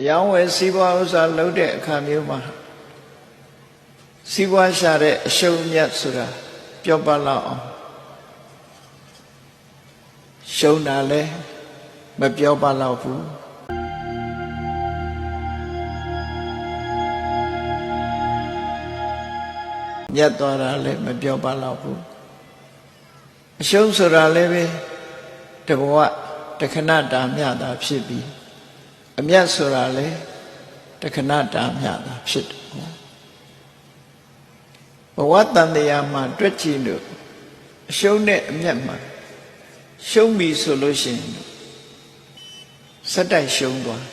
ရောင်းဝယ်စီးပွားဥစ္စာလုပ်တဲ့အခါမျိုးမှာစီးပွားရှာတဲ့အရှုံးမြတ်ဆိုတာပြောပါလောက်အောင်ရှုံးတာလဲမပြောပါလောက်ဘူးမြတ်သွားတာလဲမပြောပါလောက်ဘူးအရှုံးဆိုတာလဲပဲတဘဝတခဏတာမြတာဖြစ်ပြီးအမြတ်ဆိုတာလဲတခဏတာမြတာဖြစ်တယ်ဘဝတန်တရားမှာတွက်ကြည့်လို့အရှုံးနဲ့အမြတ်မှာရှုံးပြီဆိုလို့ရှိရင်စက်တိုက်ရှုံးသွား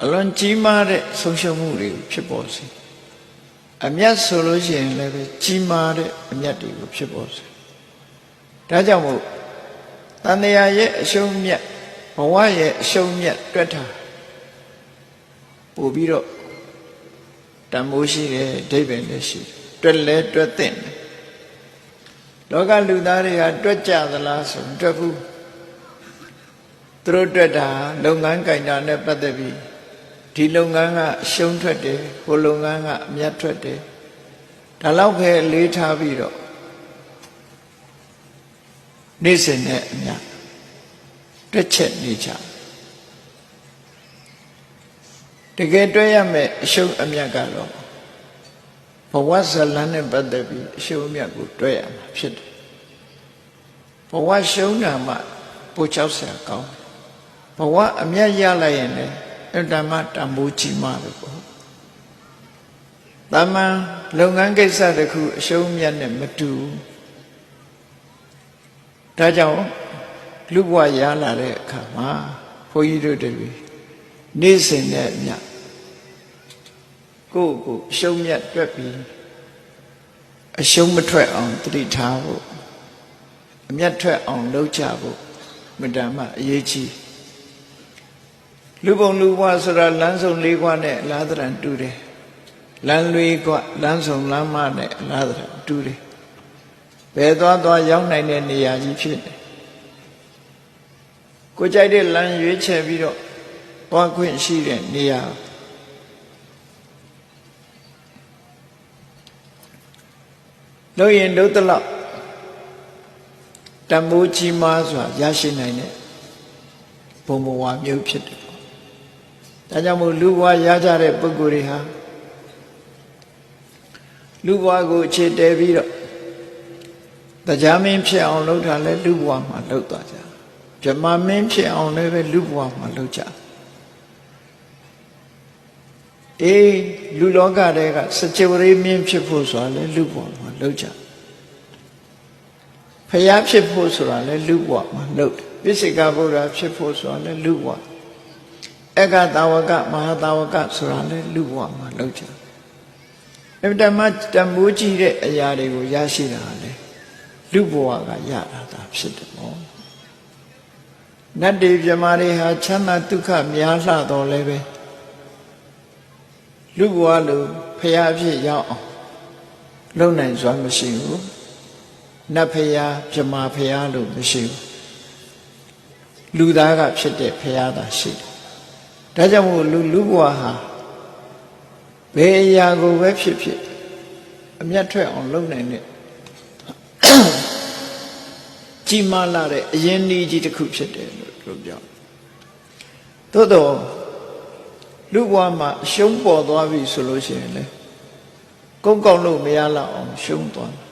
အလွန်ကြီးမားတဲ့ဆုံးရှုံးမှုတွေဖြစ်ပေါ်စေအမြတ်ဆိုလို့ရှိရင်လည်းကြီးမားတဲ့အမြတ်တွေကိုဖြစ်ပေါ်စေဒါကြောင့်မို့တန်တရားရဲ့အရှုံးမြတ်ဘဝရဲ့အရှုံးမြတ်တွက်တာပို့ပြီးတော့တန်မိုးရှိတယ်အဓိပ္ပာယ်လည်းရှိတွက်လဲတွက်သင့်တယ်လောကလူသားတွေကတွက်ကြသလားဆိုတွက်ဘူးသူတို့တွက်တာလုပ်ငန်းကင်တာနဲ့ပတ်သက်ပြီးဒီလုပ်ငန်းကအရှုံးထွက်တယ်ဟိုလုပ်ငန်းကအမြတ်ထွက်တယ်ဒါလောက်ပဲလေးထားပြီးတော့နေ့စဉ်နဲ့အမြတ်တွက်ချက်နေကြတကယ်တွက်ရမယ်အရှုံးအမြတ်ကတော့ဘဝဇလန်းနဲ့ပတ်သက်ပြီးအရှုံးအမြတ်ကိုတွက်ရမှာဖြစ်တယ်ဘဝရှုံးတာမှပိုချောက်ဆရာကောင်းဘဝအမြတ်ရလိုက်ရင်လည်းအတ္တမတံမိုးကြီးမှလို့ပေါ့တမန်လုပ်ငန်းကိစ္စတစ်ခုအရှုံးအမြတ်နဲ့မတူဒါကြောင့်လူဘဝရလာတဲ့အခါမှာဘုန်းကြီးတို့တွေနေ့စဉ်နဲ့အမြတ်ကိုယ့်ကိုအရှုံးမြတ်တွက်ပြီးအရှုံးမထွက်အောင်တတိထားဖို့အမြတ်ထွက်အောင်လုပ်ကြဖို့မတန်မှအရေးကြီးလူပုံလူဘဝဆိုတာလမ်းဆုံး၄ခွနဲ့အလားတရံတူတယ်လမ်း၄ခွလမ်းဆုံးလမ်းမနဲ့အလားတရံတူတယ်ဘယ်သွားရောက်နိုင်တဲ့နေရာကြီးဖြစ်တယ်ကိုကြိုက်တဲ့လမ်းရွေးချယ်ပြီးတော့သွားခွင့်ရှိတဲ့နေရာလို့ရင်တို့တလောက်တမိုးကြီးမားစွာရရှိနိုင်တဲ့ဘုံဘဝမျိုးဖြစ်တယ်ဒါကြောင့်မို့လူဘဝရကြတဲ့ပုဂ္ဂိုလ်တွေဟာလူဘဝကိုအခြေတည်ပြီးတော့တရားမင်းဖြစ်အောင်လုပ်တာလဲလူဘဝမှာလုပ်သွားကြဗြဟ္မာမင်းဖြစ်အောင်လည်းပဲလူဘဝမှာလုပ်ကြလူလောကတဲကစကြဝဠာမင်းဖြစ်ဖို့ဆိုတာလဲလူဘဝမှာလုပ်ကြဖျားဖြစ်ဖို့ဆိုတာလဲလူဘဝမှာလုပ်တယ်ပိစိကဗုဒ္ဓဖြစ်ဖို့ဆိုတာလဲလူဘဝအက္ခတာဝကမဟာတာဝကဆိုတာလဲလူဘဝမှာလုပ်ကြအမှန်တမ်းတမိုးကြည့်တဲ့အရာတွေကိုရရှိတာလဲလူဘဝကရတာသာဖြစ်တယ်ပေါ့နတ်တွေမြမာတွေဟာချမ်းသာဒုက္ခများလှတော်လဲပဲလူဘဝလိုဖျားဖြစ်ရောက်အောင်လုံနိုင်စွာမရှိဘူးနတ်ဖျားမြမာဖျားလို့မရှိဘူးလူသားကဖြစ်တဲ့ဖျားသာရှိတယ်ဒါကြောင့်မို့လူဘဝဟာဘယ်အရာကိုပဲဖြစ်ဖြစ်အမြတ်ထွက်အောင်လုံနိုင်တဲ့ကြီးမားလာတဲ့အရင်ဤကြီးတစ်ခုဖြစ်တယ်လို့ပြောသို့တော့လူဘဝမှာရှုံးပေါ်သွားပြီဆိုလို့ရှိရင်လေကုန်းကောက်လို့မရတော့အောင်ရှုံးသွားတယ်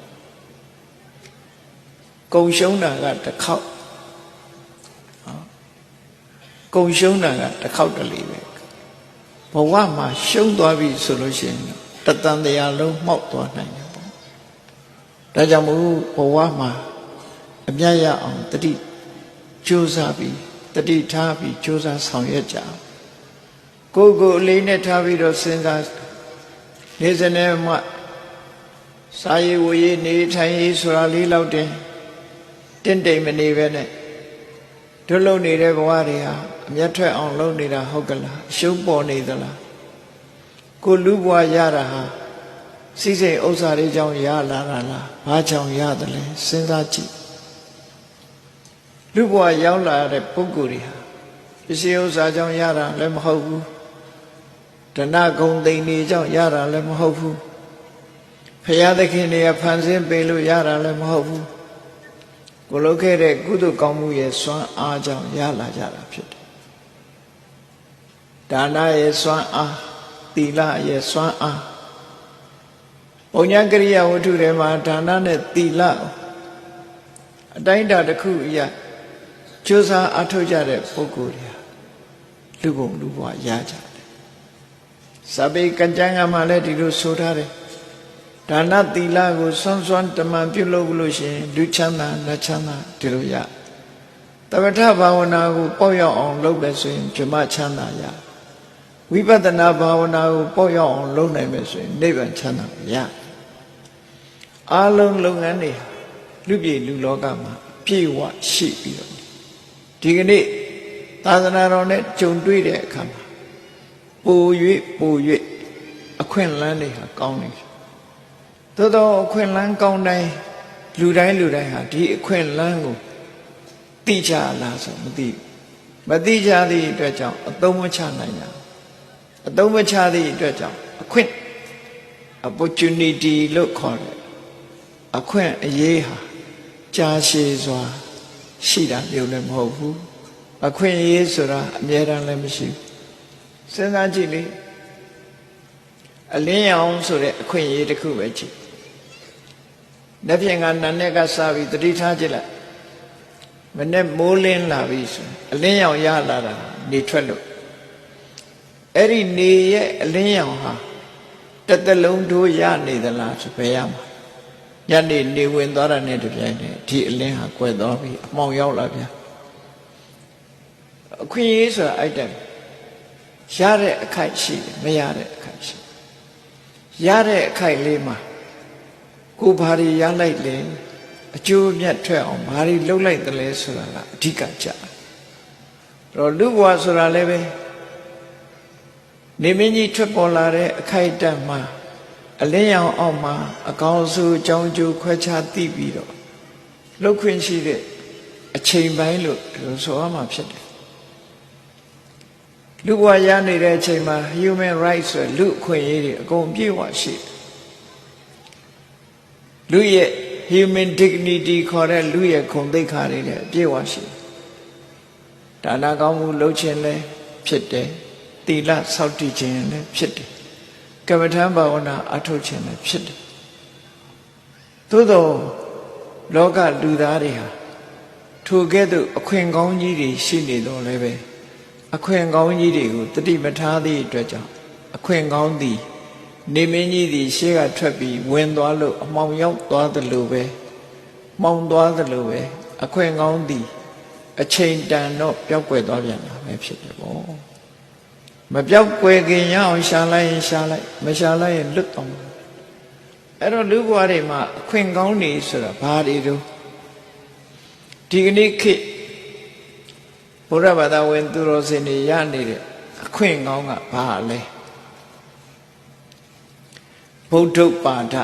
ကုံရှုံးတာကတစ်ခေါက်ကုံရှုံးတာကတစ်ခေါက်တလေပဲဘဝမှာရှုံးသွားပြီဆိုလို့ရှိရင်တတန်တရားလုံးမှောက်သွားနိုင်တယ်ပေါ့ဒါကြောင့်မို့ဘဝမှာအမြတ်ရအောင်တတိကြိုးစားပြီးတတိထားပြီးကြိုးစားဆောင်ရွက်ကြကိုယ်အလေးနဲ့ထားပြီးတော့စဉ်းစားနေစနေမှစာရေးဝေးနေထိုင်ရေးဆိုတာလေးလောက်တင်တင့်တိမ်မနေပဲနဲ့တို့လုံနေတဲ့ဘဝတွေဟာအမြတ်ထွက်အောင်လုပ်နေတာဟုတ်ကလားအရှုံးပေါ်နေသလားကိုလူဘဝရတာဟာစိစိမ်ဥစ္စာတွေကြောင့်ရလာတာလားဘာကြောင့်ရတယ်လဲစဉ်းစားကြည့်လူဘဝရောက်လာတဲ့ပုဂ္ဂိုလ်တွေဟာ စ္စည်းဥစ္စာကြောင့်ရတာလည်းမဟုတ်ဘူးဒနာဂုံသိမ့်နေကြောင့်ရတာလည်းမဟုတ်ဘူးဖရာသခင်တွေကဖန်ဆင်းပေးလို့ရတာလည်းမဟုတ်ဘူးကိုလုပ်ခဲ့တဲ့ကုသိုလ်ကောင်းမှုရဲ့စွမ်းအားကြောင့်ရလာကြတာဖြစ်တယ်ဒါနရဲ့စွမ်းအားသီလရဲ့စွမ်းအားဘုံညာကရိယာဝတ္ထုတွေမှာဒါနနဲ့သီလအတိုင်းအတာတစ်ခုအရာကြိုးစားအထောက်ကြတဲ့ပုဂ္ဂိုလ်တွေလူဘုံလူဘဝရကြတယ်။စာပေကံကြမ်းကမှလည်းဒီလိုဆိုထားတယ်။ဒါနသီလကိုစွမ်းစွမ်းတမန်ပြုလုပ်လို့ရှိရင်လူချမ်းသာလက်ချမ်းသာဒီလိုရ။သမထဘာဝနာကိုပေါ့ရောက်အောင်လုပ်မယ်ဆိုရင်ဓမ္မချမ်းသာရ။ဝိပဿနာဘာဝနာကိုပေါ့ရောက်အောင်လုပ်နိုင်မယ်ဆိုရင်နိဗ္ဗာန်ချမ်းသာရ။အားလုံးလုပ်ငန်းတွေလူပြည်လူလောကမှာပြေဝရှိပြီးတော့ဒီကနေ့သာသနာတော်နဲ့ကြုံတွေ့တဲ့အခါမှာပို၍အခွင့်အလမ်းတွေဟာကောင်းနေတယ်။သို့တော့အခွင့်အလမ်းကောင်းတိုင်းလူတိုင်းဟာဒီအခွင့်အလမ်းကိုသိကြလားဆိုမသိဘူး။မသိကြသည့်အတွက်ကြောင့်အသုံးမချနိုင်ကြဘူး။အသုံးမချသည့်အတွက်ကြောင့်အခွင့် opportunity လို့ခေါ်တယ်။အခွင့်အရေးဟာကြာရှည်စွာရှိတာမျိုးလည်းမဟုတ်ဘူးအခွင့်အရေးဆိုတာအမြဲတမ်းလည်းမရှိဘူးစဉ်းစားကြည့်လေအလင်းရောင်ဆိုတဲ့အခွင့်အရေးတစ်ခုပဲကြည့်လက်ဖြင့်ကနာနဲ့ကစပြီးတတိထားကြည့်လိုက်မနဲ့မိုးလင်းလာပြီဆိုအလင်းရောင်ရလာတာနေထွက်လို့အဲ့ဒီနေရဲ့အလင်းရောင်ဟာတစ်သလုံးတို့ရနေသလားဆိုဘယ်ရမှာညနေနေဝင်သွားတာနဲ့တပြိုင်တည်းဒီအလင်းဟာကွယ်သွားပြီအမှောင်ရောက်လာဗျာအခွင့်အရေးဆိုတာအဲ့တိုင်ရတဲ့အခိုက်ရှိတယ်မရတဲ့အခိုက်ရှိရတဲ့အခိုက်လေးမှာကိုဘာတွေရလိုက်လဲအကျိုးအမြတ်ထွက်အောင်ဘာတွေလုပ်လိုက်သလဲဆိုတာကအဓိကကြတော့လူဘဝဆိုတာလည်းပဲနေမင်းကြီးထွက်ပေါ်လာတဲ့အခိုက်အတန့်မှာအလင်းရောင်အောက်မှာအကောင်းဆုံးအကြောင်းကျိုးခွဲခြားသိပြီးတော့လှုပ်ခွင့်ရှိတဲ့အချိန်ပိုင်းလို့ဆိုရမှာဖြစ်တယ်လူဘဝရနေတဲ့အချိန်မှာ human rights ဆိုလူအခွင့်အရေးတွေအကုန်ပြည့်ဝရှိတယ်လူရဲ့ human dignity ခေါ်တဲ့လူရဲ့ဂုဏ်သိက္ခာတွေလည်းအပြည့်ဝရှိတယ်ဒါနကောင်းမှုလုပ်ခြင်းလည်းဖြစ်တယ်သီလစောင့်တည်ခြင်းလည်းဖြစ်တယ်ကမ္မထံဘာဝနာအထုတ်ခြင်းလည်းဖြစ်တယ်သို့သောလောကလူသားတွေဟာထိုကဲ့သို့အခွင့်ကောင်းကြီးတွေရှိနေတော့လည်းပဲအခွင့်ကောင်းကြီးတွေကိုတတိမထားသည့်အတွက်ကြောင့်အခွင့်ကောင်းသည်နေမင်းကြီးသည်ရှေ့ကထွက်ပြီးဝင်သွားလို့အမှောင်ရောက်သွားသလိုပဲမှောင်သွားသလိုပဲအခွင့်ကောင်းသည်အချိန်တန်တော့ပျောက်ကွယ်သွားပြန်တာပဲဖြစ်တယ်ပေါ့မပြောက်ကွယ်ခင်ရအောင်ရှာလိုက်ရင်ရှာလိုက်မရှာလိုက်ရင်လွတ်သွားမှာအဲ့တော့လူဘဝတွေမှာအခွင့်ကောင်းနေဆိုတာဘာတွေတော့ဒီကနေ့ခေတ်ဘုရားဘာသာဝင်သူတော်စင်တွေရနေတဲ့အခွင့်ကောင်းကဘာလဲဗုဒ္ဓပါဒ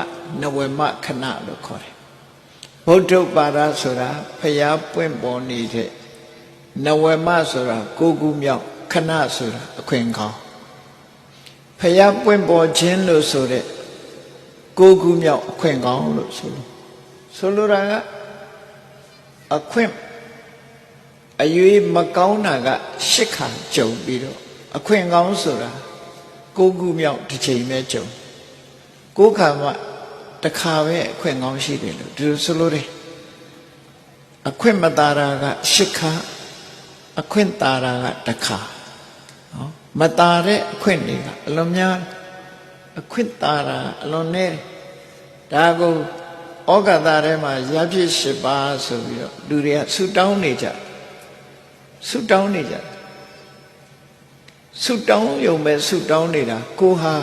နဝမခဏလို့ခေါ်တယ်ဗုဒ္ဓပါဒဆိုတာဖျားပွင့်ပေါ်နေတဲ့နဝမဆိုတာကိုကူမြောက်ခဏဆိုတာအခွင့်ကောင်းဖျားပွင့်ပေါ်ခြင်းလို့ဆိုတဲ့ကိုကူမြောက်အခွင့်ကောင်းလို့ဆိုလိုတာကအခွင့်အရွေးမကောင်းတာကရှစ်ခါကြုံပြီးတော့အခွင့်ကောင်းဆိုတာကိုကူမြောက်တစ်ချိန်ပဲကြုံကိုခါမှတစ်ခါပဲအခွင့်ကောင်းရှိတယ်လို့ဒီလိုဆိုလို့တယ်အခွင့်မသာတာကရှစ်ခါအခွင့်သာတာကတစ်ခါနော်မသာတဲ့အခွင့်တွေကအလွန်များအခွင့်သာတာအလွန်နည်းဒါကိုဩဃတာထဲမှာရပြည့်၈ပါးဆိုပြီးတော့လူတွေကဆူတောင်းနေကြဆူတောင်းရုံပဲဆူတောင်းနေတာကိုဟာ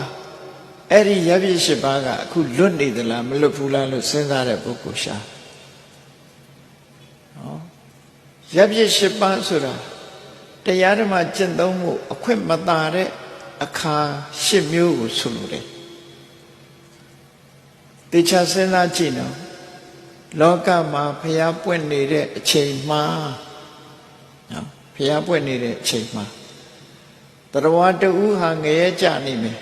အဲ့ဒီရပြည့်၈ပါးကအခုလွတ်နေသလားမလွတ်ဘူးလားလို့စဉ်းစားတဲ့ပုဂ္ဂိုလ်ရှာနော်ရပြည့်၈ပါးဆိုတာတရားဓမ္မကျင့်သုံးမှုအခွင့်မသာတဲ့အခါ၈မျိုးကိုဆိုလိုတယ်တေချာစဉ်းစားကြည့်နော်လောကမှာဖျားပွင့်နေတဲ့အချိန်မှာနော် ဖျားပွင့်နေတဲ့အချိန်မှာတရားတူဟာငရဲကြနေမယ်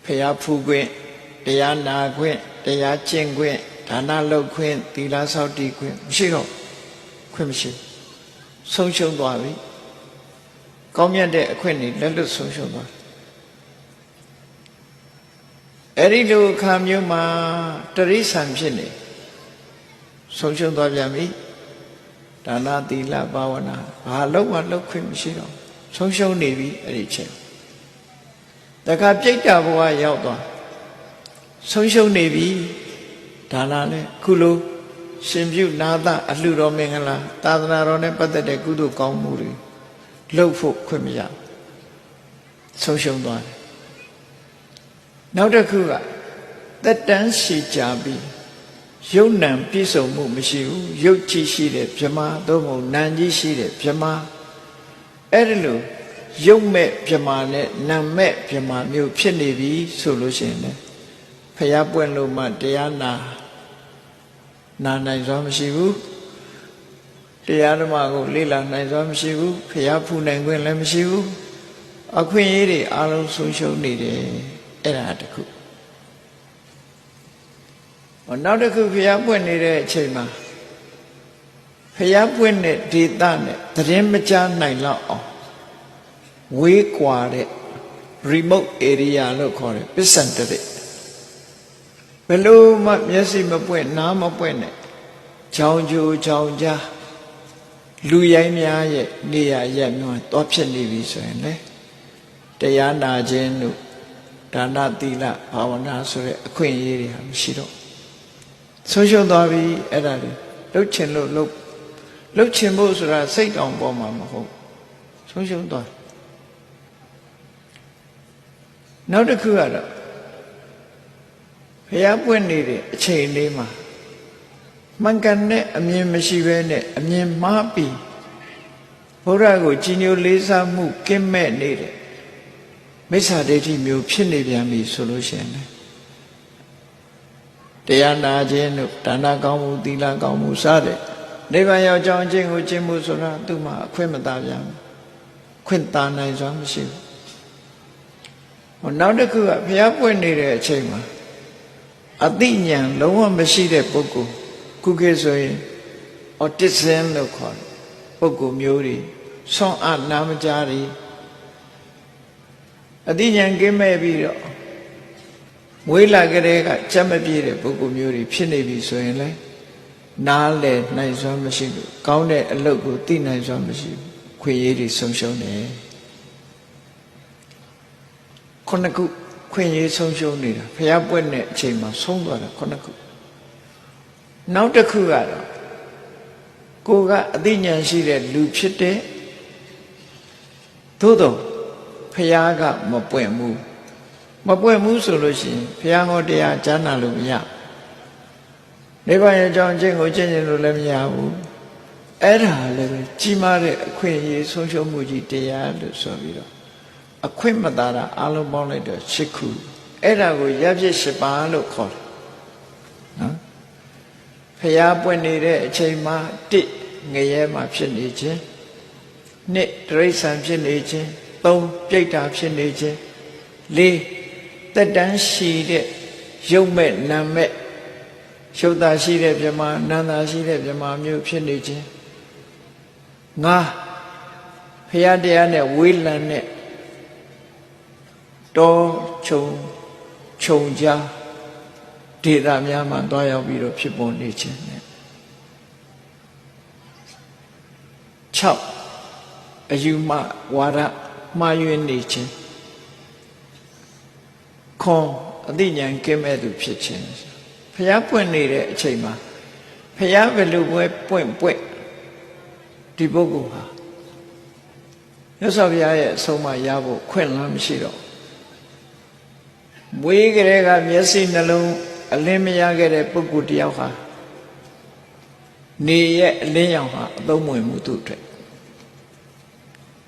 ဖျားဖူးခွင့်တရားနာခွင့်တရားကျင့်ခွင့်ဒါနလုပ်ခွင့်သီလဆောက်တည်ခွင့်မရှိတော့ခွင့်မရှိဆုံးရှုံးသွားပြီကောင်းမြတ်တဲ့အခွင့်တွေလက်လွတ်ဆုံးရှုံးသွားအဲ့ဒီလိုအခါမျိုးမှာတရိษံဖြစ်နေဆုံးရှုံးသွားပြန်ပြီဒါနသီလဘာဝနာဘာလို့မှလုပ်ခွင့်မရှိတော့ဆုံးရှုံးနေပြီအဲ့ဒီချိန်တခါပြိတ္တာဘဝရောက်သွားဆုံးရှုံးနေပြီဒါနလည်းခုလိုရှင်ပြုနာသအလှတော်မင်္ဂလာသာသနာတော်နဲ့ပတ်သက်တဲ့ကုသိုလ်ကောင်းမှုတွေလုပ်ဖို့ခွင့်မရဆုံးရှုံးသွားတယ်နောက်တစ်ခုကသက်တမ်းရှည်ကြာပြီးယုံနံပြည့်စုံမှုမရှိဘူးယုတ်ကြည်ရှိတဲ့ဗြဟ္မာသို့မဟုတ်နံကြီးရှိတဲ့ဗြဟ္မာအဲ့ဒီလိုယုတ်မဲ့ဗြဟ္မာနဲ့နံမဲ့ဗြဟ္မာမျိုးဖြစ်နေပြီဆိုလို့ရှိရင်လည်းဖျားပွင့်လို့မှတရားနာနိုင်စွာမရှိဘူးတရားဓမ္မကိုလေ့လာနိုင်စွာမရှိဘူးဖျားဖူးနိုင်ခွင့်လည်းမရှိဘူးအခွင့်အရေးတွေအလုံးဆုံးရှုံးနေတယ်အဲ့ဒါတခုနောက်တစ်ခုဖျားပွင့်နေတဲ့အချိန်မှာဖျားပွင့်တဲ့ဒေသနဲ့သတင်းမကြားနိုင်တော့အောင်ဝေးကွာတဲ့ remote area လို့ခေါ်တယ်ပစ္စန္တရဘယ်လိုမှမျက်စိမပွင့်နားမပွင့်နဲ့ချောင်းကျိုးချောင်းကြားလူရိုင်းများရဲ့နေရာရက်မျိုးတော့ဖြစ်နေပြီဆိုရင်လေတရားနာခြင်းတို့ဒါနသီလဘာဝနာဆိုတဲ့အခွင့်အရေးတွေဟာမရှိတော့ဆုံးရှုံးသွားပြီအဲ့ဒါတွေလှုပ်ချင်လို့လှုပ်ချင်ဖို့ဆိုတာစိတ်တောင်ပေါ်မှာမဟုတ်ဆုံးရှုံးသွားနောက်တစ်ခုကတော့ဘုရားပွင့်နေတဲ့အချိန်လေးမှာမှန်ကန်တဲ့အမြင်မရှိဘဲနဲ့အမြင်မှားပြီးဘုရားကိုကြည်ညိုလေးစားမှုကင်းမဲ့နေတဲ့မိစ္ဆာဒိဋ္ဌိမျိုးဖြစ်နေပြန်ပြီဆိုလို့ရှိရင်တရားနာခြင်းတို့ဒါနကောင်းမှုသီလကောင်းမှုစတဲ့နိဗ္ဗာန်ရောက်ကြောင်းအကျင့်ကိုကျင့်မှုဆိုတာသူ့မှာအခွင့်မသာပြန်ဘူးခွင့်သာနိုင်စွာမရှိဘူးနောက်တစ်ခုကဘုရားပွင့်နေတဲ့အချိန်မှာအသိဉာဏ်လုံးဝမရှိတဲ့ပုဂ္ဂိုလ်ခုခေတ်ဆိုရင် autism လို့ခေါ်တယ်ပုဂ္ဂိုလ်မျိုးတွေဆွမ်းအားနာမကြားတွေအသိဉာဏ်ကင်းမဲ့ပြီးတော့မွေးလာကြတဲ့ကကြက်မပြည့်တဲ့ပုဂ္ဂိုလ်မျိုးတွေဖြစ်နေပြီဆိုရင်လေနားလည်နိုင်စွမ်းမရှိဘူးကောင်းတဲ့အလုပ်ကိုသိနိုင်စွမ်းမရှိဘူးခွင့်ရည်တွေဆုံးရှုံးတယ်ခုနှစ်ခုခွင့်ရည်ဆုံးရှုံးနေတာဖျားပွက်တဲ့အချိန်မှာဆုံးသွားတာခုနှစ်ခုနောက်တစ်ခုကတော့ကိုကအသိဉာဏ်ရှိတဲ့လူဖြစ်တဲ့သို့တော့ဖျားကမပွင့်ဘူးဆိုလို့ရှိရင်ဘုရားဟောတရားကြားနာလို့မရနိဗ္ဗာန်ရဲ့အကြောင်းအကျင့်ကိုကျင့်ကြလို့လည်းမရဘူးအဲ့ဒါလည်းပဲကြီးမားတဲ့အခွင့်အရေးဆုံးရှုံးမှုကြီးတရားလို့ဆိုပြီးတော့အခွင့်မသာတာအလုံးပေါင်းလိုက်တော့၈ခုအဲ့ဒါကိုရပ်ဖြစ်၈ပါးလို့ခေါ်တယ်နော်ဘုရားပွင့်နေတဲ့အချိန်မှာ၁ငရဲမှာဖြစ်နေခြင်း၂တိရစ္ဆာန်ဖြစ်နေခြင်း၃ပြိတ္တာဖြစ်နေခြင်း၄တက်တန်းရှိတဲ့ရုပ်မဲ့နာမဲ့ရှုပ်တာရှိတဲ့ဗြဟ္မာနန္တာရှိတဲ့ဗြဟ္မာမျိုးဖြစ်နေခြင်း၅ဖရာတရားနဲ့ဝေးလံတဲ့တောခြုံကြားဒေသများမှာတွားရောက်ပြီးတော့ဖြစ်ပေါ်နေခြင်းနဲ့၆အယူမဝါဒမှားယွင်းနေခြင်းခွန်အသိဉာဏ်ကင်းမဲ့သူဖြစ်ခြင်းဖျားပွင့်နေတဲ့အချိန်မှာဖျားဘယ်လိုပွင့်ဒီပုဂ္ဂိုလ်ဟာမြတ်စွာဘုရားရဲ့အဆုံးအမရဖို့ခွင့်လန်းမရှိတော့မွေးကလေးကမျက်စိနှလုံးအလင်းမရခဲ့တဲ့ပုဂ္ဂိုလ်တယောက်ဟာနေရဲ့အလင်းရောင်ဟာအသုံးဝင်မှုသူ့အတွက်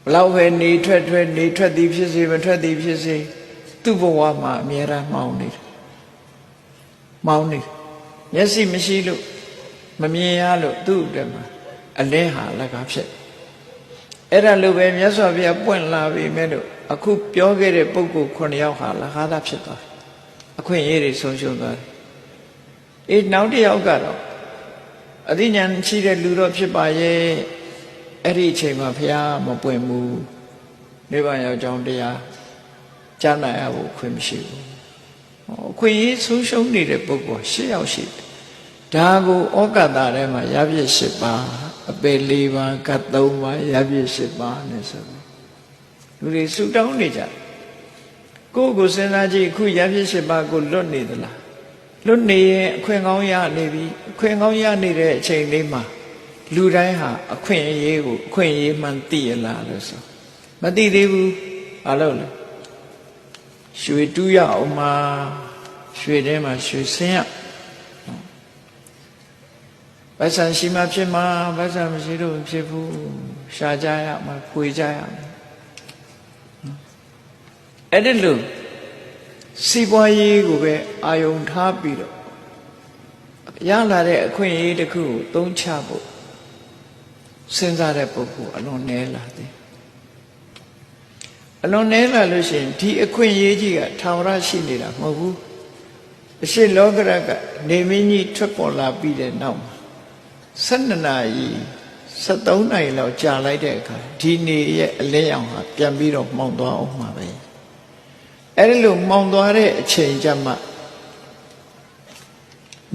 ဘလောက်ပဲနေထွက်သည်ဖြစ်စေမထွက်သည်ဖြစ်စေသူ့ဘဝမှာအမြဲတမ်းမှောင်နေတယ်မျက်စိမရှိလို့မမြင်ရလို့သူ့အတွက်မှာ အလင်းဟာလကားဖြစ်အဲ့ဒါလိုပဲမြတ်စွာဘုရားပွင့်လာပြီမဲ့လို့အခုပြောခဲ့တဲ့ပုဂ္ဂိုလ်9ယောက်ဟာလကားသားဖြစ်သွားတယ်အခွင့်အရေးတွေဆုံးရှုံးသွားတယ်အေးနောက်တစ်ယောက်ကတော့အသိဉာဏ်ရှိတဲ့လူတော့ဖြစ်ပါရဲ့အဲ့ဒီအချိန်မှာဘုရားမပွင့်ဘူးနိဗ္ဗာန်ရောက်ကြောင်းတရားကြားနိုင်ရဖို့ခွင့်မရှိဘူးအခွင့်အရေးဆုံးရှုံးနေတဲ့ပုဂ္ဂိုလ်10ယောက်ရှိတယ်ဒါကိုဩကတထဲမှာရပြည့်10ပါးအပေ4ပါးကတ်3ပါးရပြည့်10ပါးနဲ့ဆိုလူတွေဆူတောင်းနေကြကိုယ့်ကိုစဉ်းစားကြည့်အခုရပြည့်10ပါးကိုလွတ်နေသလားလွတ်နေရင်အခွင့်ကောင်းရနေပြီအခွင့်ကောင်းရနေတဲ့အချိန်လေးမှာလူတိုင်းဟာအခွင့်အရေးကိုအခွင့်အရေးမှန်သိရလားလို့ဆိုမသိသေးဘူးဘာလို့လဲရွှေတူးရအောင်မှာရွှေထဲမှာရွှေဆင်းရဗတ်ဆန်ရှိမှဖြစ်မှာဗတ်ဆန်မရှိတော့ဖြစ်ဘူးရှာကြရမှာဖွေကြရမှာအဲ့ဒီလိုစီးပွားရေးကိုပဲအာယုံထားပြီးတော့ရလာတဲ့အခွင့်အရေးတစ်ခုကိုသုံးချဖို့စဉ်းစားတဲ့ပုဂ္ဂိုလ်အလွန်နည်းလာတယ်အလွန်နည်းလာလို့ရှိရင်ဒီအခွင့်အရေးကြီးကထာဝရရှိနေတာမဟုတ်ဘူးအရှိလောကရကနေမင်းကြီးထွက်ပေါ်လာပြီးတဲ့နောက်12နာရီ73နာရီလောက်ကြာလိုက်တဲ့အခါဒီနေရဲ့အလင်းရောင်ဟာပြန်ပြီးတော့မှောင်သွားအောင်မှာပဲအဲ့ဒီလိုမှောင်သွားတဲ့အချိန်ကျမှ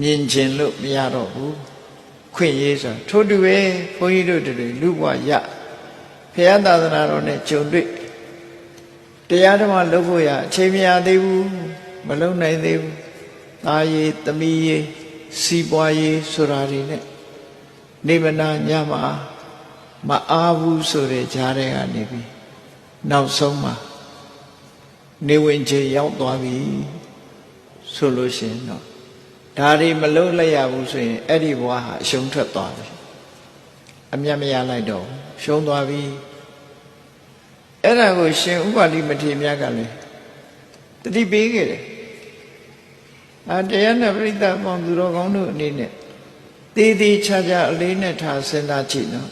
မြင်ကျင်လို့မရတော့ဘူးခွင့်ရေးဆိုထို့တူပဲဘုန်းကြီးတို့တွေလူဘဝရဘုရားသာသနာတော်နဲ့ကြုံတွေ့တရားဓမ္မလုပ်ဖို့ရအချိန်မရသေးဘူးမလုပ်နိုင်သေးဘူးသားရေးသမီးရေးစီးပွားရေးဆိုတာတွေနဲ့နေမနာညမှာမအားဘူးဆိုတဲ့ကြားထဲကနေပြီးနောက်ဆုံးမှာနေဝင်ချိန်ရောက်သွားပြီဆိုလို့ရှိရင်တော့ဒါတွေမလုပ်လိုက်ရဘူးဆိုရင်အဲ့ဒီဘဝဟာအရှုံးထွက်သွားပြီအမြတ်မရလိုက်တော့ရှုံးသွားပြီအဲ့ဒါကိုရှင်ဥပါလိမထေရမြတ်ကလည်းတတိပေးခဲ့တယ်တရားနဲ့ပြိဿပေါင်းသူတော်ကောင်းတို့အနေနဲ့တည်တည်ချာချာအလေးနဲ့ထားစဉ်းစားကြည့်နော်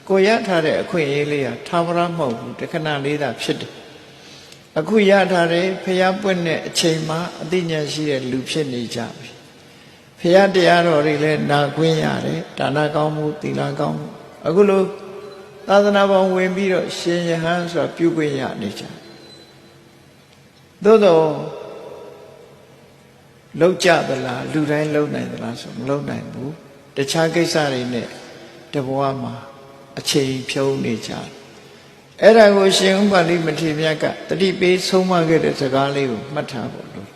ကိုရထားတဲ့အခွင့်အရေးလေးဟာထာဝရမဟုတ်ဘူးတခဏလေးသာဖြစ်တယ်အခုရထားတဲ့ဖျားပွင့်တဲ့အချိန်မှာအသိဉာဏ်ရှိတဲ့လူဖြစ်နေကြပြီဖျားတရားတော်တွေလည်းနာခွင့်ရတယ်ဒါနကောင်းမှုသီလကောင်းမှုအခုလိုသာသနာပေါင်းဝင်ပြီးတော့ရှင်ယဟန်ဆိုတာပြုခွင့်ရနေကြသို့တော့လောက်ကြသလားလူတိုင်းလုံနိုင်သလားဆိုမလုံနိုင်ဘူးတခြားကိစ္စတွေနဲ့တဘဝမှာအချိန်ဖြုံးနေကြအဲ့ဒါကိုရှင်ဥပါလိမထေရမြတ်ကတတိပေးဆုံးမခဲ့တဲ့စကားလေးကိုမှတ်ထားဖို့လို့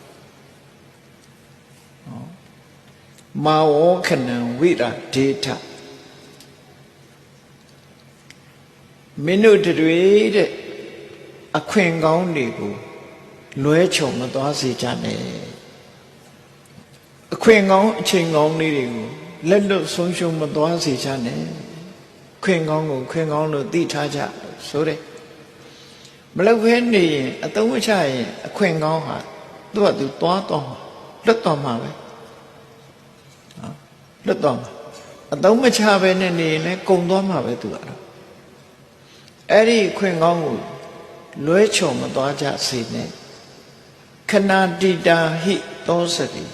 မာဝောခဏံဝိရဒေထမင်းတို့တွေတဲ့အခွင့်ကောင်းတွေကိုလွဲချော်မသွားစေကြနဲ့အခွင့်ကောင်းအချိန်ကောင်းလေးတွေကိုလက်လွတ်ဆုံးရှုံးမသွားစေချနဲ့ခွင့်ကောင်းကိုခွင့်ကောင်းလို့သိထားကြဆိုတဲ့မလောက်ခဲနေရင်အသုံးမချရင်အခွင့်ကောင်းဟာသူ့ဟာသူသွားတော့လွတ်တော့မှာပဲလွတ်တော့မှာအသုံးမချပဲနဲ့နေရင်လည်းကုံသွားမှာပဲသူကတော့အဲ့ဒီခွင့်ကောင်းကိုလွဲချော်မသွားကြစေနဲ့ခဏတိတာဟိသောစတိ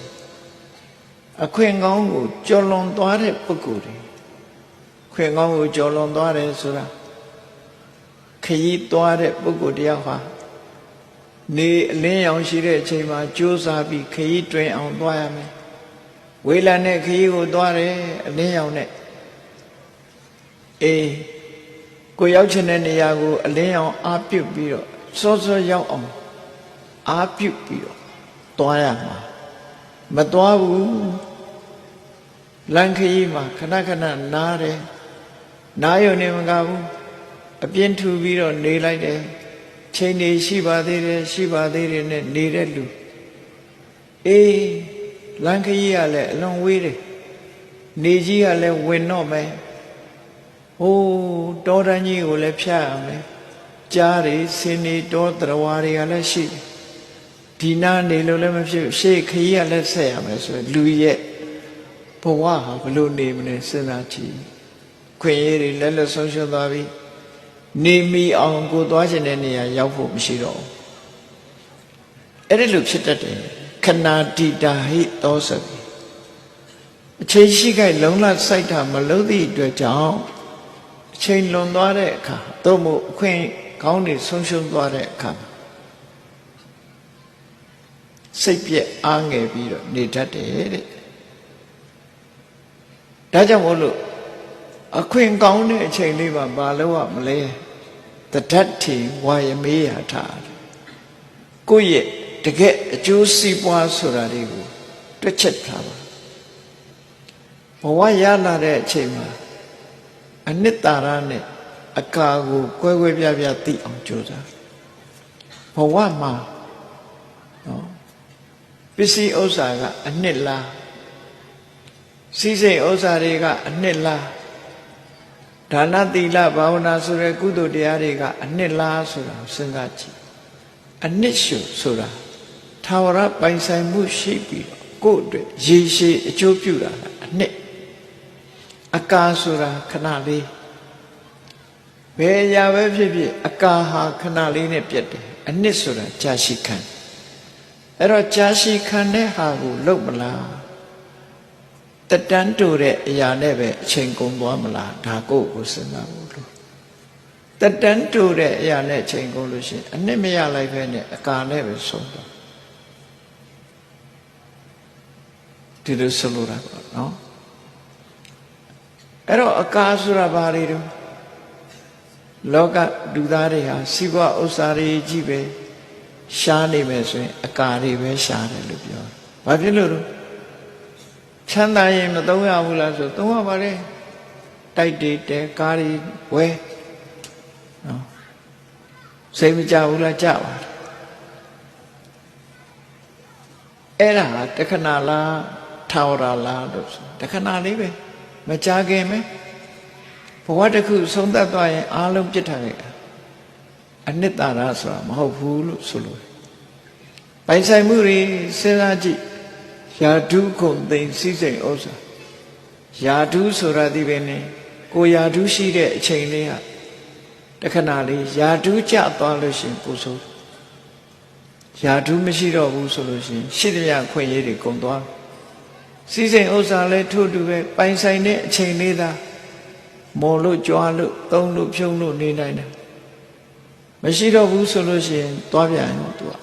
အခွင့်ကောင်းကိုကျော်လွန်သွားတဲ့ပုဂ္ဂိုလ်တွေခွင့်ကောင်းကိုကျော်လွန်သွားတယ်ဆိုတာခရီးသွားတဲ့ပုဂ္ဂိုလ်တယောက်ဟာနေအလင်းရောင်ရှိတဲ့အချိန်မှာကြိုးစားပြီးခရီးတွင်အောင်သွားရမယ်ဝေးလံတဲ့ခရီးကိုသွားတယ်အလင်းရောင်နဲ့ကိုရောက်ချင်တဲ့နေရာကိုအလင်းရောင်အားပြုတ်ပြီးတော့စောစောရောက်အောင်အားပြုတ်ပြီးတော့သွားရမှာမသွားဘူးလမ်းခရီးမှာခဏခဏနားတယ်နားရုံနဲ့မကဘူးအပြင်းထူပြီးတော့နေလိုက်တယ်ချိန်နေရှိပါသေးတယ်ရှိပါသေးတယ်နဲ့နေတဲ့လူလမ်းခရီးကလည်းအလွန်ဝေးတယ်နေကြီးကလည်းဝင်တော့မယ်တောတန်းကြီးကိုလည်းဖြတ်ရမယ်ကြားတွေဆင်းနေတောတရဝါတွေကလည်းရှိတယ်ဒီနာနေလို့လည်းမဖြစ်ရှေ့ခရီးကလည်းဆက်ရမယ်ဆိုရင်လူရဲ့ဘဝဟာဘလို့နေမလဲစဉ်းစားကြည့် ခွင့်ရည်တွေလက်လွတ်ဆုံးရှုံးသွားပြီနေမီအောင်ကိုသွားခြင်းတဲ့နေရာရောက်ဖို့မရှိတော့ဘူးအဲ့ဒီလိုဖြစ်တတ်တယ်ခဏတိတာဟိသောစပြီအချိန်ရှိခိုက်လုံလစိုက်တာမလို့သည့်အတွက်ကြောင့်အချိန်လွန်သွားတဲ့အခါသို့မဟုတ်အခွင့်ကောင်းတွေဆုံးရှုံးသွားတဲ့အခါစိတ်ပြက်အားငယ်ပြီးတော့နေတတ်တယ်တဲ့ဒါကြောင့်မို့လို့အခွင့်ကောင်းတဲ့အချိန်လေးမှာမလုပ်ရမလဲတဒတ်ထီဝါယမေးရထားကိုယ့်ရဲ့တကယ်အကျိုးစီးပွားဆိုတာတွေကိုတွက်ချက်ထားပါဘဝရလာတဲ့အချိန်မှာအနှစ်သာရနဲ့အကာကိုကွဲကွဲပြားပြားသိအောင်ကြိုးစားဘဝမှာနော်ပစ္စည်းဥစ္စာကအနှစ်လားစီးစိမ်ဥစ္စာတွေကအနှစ်လားဒါနသီလဘာဝနာဆိုတဲ့ကုသိုလ်တရားတွေကအနှစ်လားဆိုတာစဉ်းစားကြည့်အနှစ်ရှုဆိုတာသာဝရပိုင်ဆိုင်မှုရှိပြီးကိုယ့်အတွက်ရည်ရှိအကျိုးပြုတာအနှစ်အကာဆိုတာခဏလေးဘယ်အရာပဲဖြစ်ဖြစ်အကာဟာခဏလေးနဲ့ပြတ်တယ်အနှစ်ဆိုတာကြာရှိခံအဲ့တော့ကြာရှိခံတဲ့ဟာကိုလုပ်မလားတတန်းတူတဲ့အရာနဲ့ပဲအချိန်ကုန်သွားမလားဒါကိုယ်စဉ်းစားဖို့လို့တတန်းတူတဲ့အရာနဲ့အချိန်ကုန်လို့ရှိရင်အနှစ်မရလိုက်ပဲနဲ့အကာနဲ့ပဲဆုံးသွားဒီလိုဆိုလိုတာပေါ့နော်အဲ့တော့အကာဆိုတာဘာတွေတော့လောကလူသားတွေဟာစီးပွားဥစ္စာတွေကြီးပဲရှားနေမယ်ဆိုရင်အကာတွေပဲရှားတယ်လို့ပြောဘာဖြစ်လို့လဲချမ်းသာရင်မသုံးရဘူးလားဆိုသုံးရပါလေတိုက်တွေတဲကားတွေဝဲနော်စိတ်မကြဘူးလားကြပါအဲ့ဒါတခဏလားထာဝရလားလို့ဆိုတခဏလေးပဲမကြခင်ပဲဘဝတစ်ခုဆုံးသက်သွားရင်အားလုံးပြစ်ထားခဲ့တာအနှစ်သာရဆိုတာမဟုတ်ဘူးလို့ဆိုလို့ပိုင်ဆိုင်မှုတွေစဉ်းစားကြည့်ယာဓုခုံသိမ့်စည်းစိမ်ဥစ္စာယာဓုဆိုတာဒီပဲနဲ့ကိုယာဓုရှိတဲ့အချိန်လေးကတခဏလေးယာဓုကျသွားလို့ရှိရင်ပူဆိုးယာဓုမရှိတော့ဘူးဆိုလို့ရှိရင်ရှိသမျှခွင့်ရည်တွေကုန်သွားစည်းစိမ်ဥစ္စာလည်းထို့တူပဲပိုင်ဆိုင်တဲ့အချိန်လေးသာမော်လို့ကြွားလို့သုံးလို့ဖြုံးလို့နေနိုင်တယ်မရှိတော့ဘူးဆိုလို့ရှိရင်သွားပြန်ရောသူက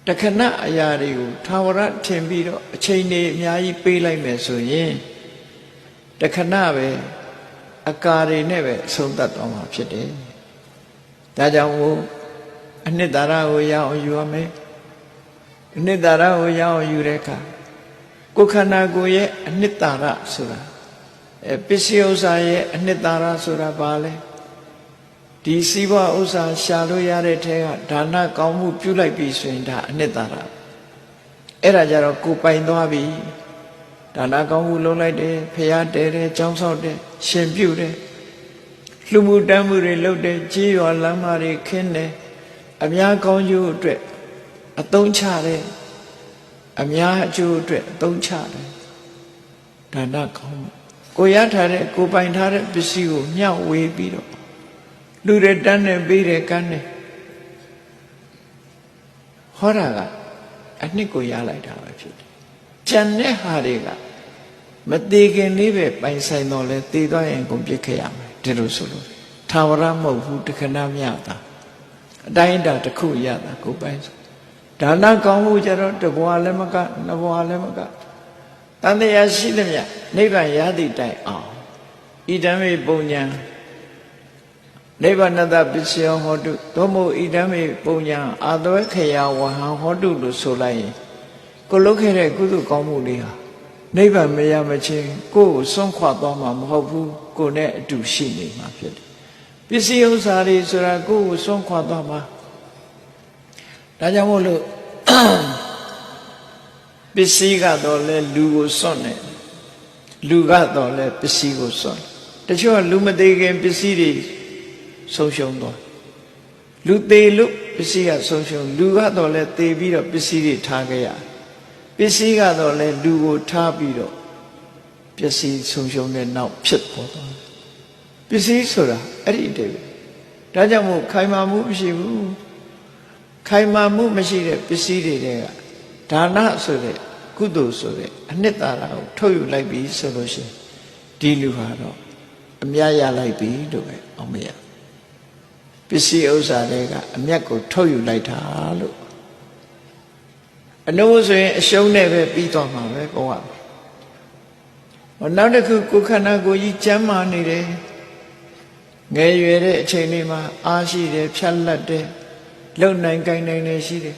တခဏအရာတွေကိုသာဝရထင်ပြီးတော့အချိန်တွေအများကြီးပေးလိုက်မယ်ဆိုရင်တခဏပဲအကာတွေနဲ့ပဲအဆုံးသတ်သွားမှာဖြစ်တယ်ဒါကြောင့်မို့အနှစ်သာရကိုရအောင်ယူရမယ်အနှစ်သာရကိုရအောင်ယူတဲ့အခါကိုယ်ခန္ဓာကိုယ်ရဲ့အနှစ်သာရဆိုတာပစ္စည်းဥစ္စာရဲ့အနှစ်သာရဆိုတာဘာလဲဒီစီးပွားဥစ္စာရှာလို့ရတဲ့ထဲကဒါနကောင်းမှုပြုလိုက်ပြီဆိုရင်ဒါအနှစ်သာရအဲ့ဒါကြတော့ကိုပိုင်သွားပြီဒါနကောင်းမှုလုပ်လိုက်တယ်ဖျားတဲတယ်ကြောင်းဆောက်တယ်ရှင်ပြုတယ်လှူမှုတမ်းမှုတွေလုပ်တယ်ကြေးရွာလမ်းမတွေခင်းတယ်အများကောင်းကျိုးအတွက်အသုံးချတယ်အများအကျိုးအတွက်အသုံးချတယ်ဒါနကောင်းမှုကိုရထားတဲ့ကိုပိုင်ထားတဲ့ပစ္စည်းကိုမျှဝေပြီးတော့လူတွေတန်းနေပေးတယ်ကမ်းတယ်ဟောတာကအနှစ်ကိုရလိုက်တာပဲဖြစ်တယ်ကျန်တဲ့ဟာတွေကမသေးခင်လေးပဲပိုင်ဆိုင်တော့လဲသေသွားရင်ကုန်ပြစ်ခဲ့ရမယ်ဒီလိုဆိုလို့သာဝရမဟုတ်ဘူးတခဏမြတာအတိုင်းအတာတစ်ခုရတာကိုပိုင်ဒါနကောင်းမှုကြတော့တဘွားလည်းမကနှစ်ဘွားလည်းမကတန်တရားရှိသမျှနိဗ္ဗာန်ရသည့်တိုင်အောင်ဣဒံမေပုံညာနိဗ္ဗာနတပစ္စယောဟောတုသောမို့ဣဒံမေပုံညာအာသွဲခေယဝဟံဟောတုလို့ဆိုလိုက်ရင်ကိုလုပ်ခဲ့တဲ့ကုသိုလ်ကောင်းမှုလေးဟာနိဗ္ဗာန်မရမချင်းကိုယ်ကိုစွန့်ခွာသွားမှာမဟုတ်ဘူးကိုယ်နဲ့အတူရှိနေမှာဖြစ်တယ်ပစ္စည်းဥစ္စာတွေဆိုတာကိုယ်ကိုစွန့်ခွာသွားမှာဒါကြောင့်မို့လို့ပစ္စည်းကတော့လဲလူကိုစွန့်တယ်လူကတော့လဲပစ္စည်းကိုစွန့်တချို့ကလူမသေးခင်ပစ္စည်းတွေဆုံးရှုံးသွားလူသေးလို့ပစ္စည်းကဆုံးရှုံးလူကတော့လဲသေပြီးတော့ပစ္စည်းတွေထားခဲ့ရပစ္စည်းကတော့လဲလူကိုထားပြီးတော့ ပစ္စည်းဆုံးရှုံးတဲ့နောက်ဖြစ်ပေါ်သွားတယ်ပစ္စည်းဆိုတာအဲ့ဒီအတိတ်ပဲဒါကြောင့်မို့ခိုင်မာမှုမရှိဘူးခိုင်မာမှုမရှိတဲ့ပစ္စည်းတွေကဒါနဆိုတဲ့ကုသိုလ်ဆိုတဲ့အနှစ်သာရကိုထုတ်ယူလိုက်ပြီဆိုလို့ရှိရင်ဒီလူဟာတော့အမြတ်ရလိုက်ပြီလို့ပဲအောင်မရပစ္စည်းဥစ္စာတွေကအမြတ်ကိုထုတ်ယူလိုက်တာလို့အနုဆိုရင်အရှုံးနဲ့ပဲပြီးသွားမှာပဲဘဝနောက်တစ်ခုကိုယ်ခန္ဓာကိုယ်ကြီးကျမ်းမာနေတယ်ငယ်ရွယ်တဲ့အချိန်လေးမှာအားရှိတယ်ဖြတ်လက်တယ်လုံနိုင်ကိုင်နိုင်နေရှိတယ်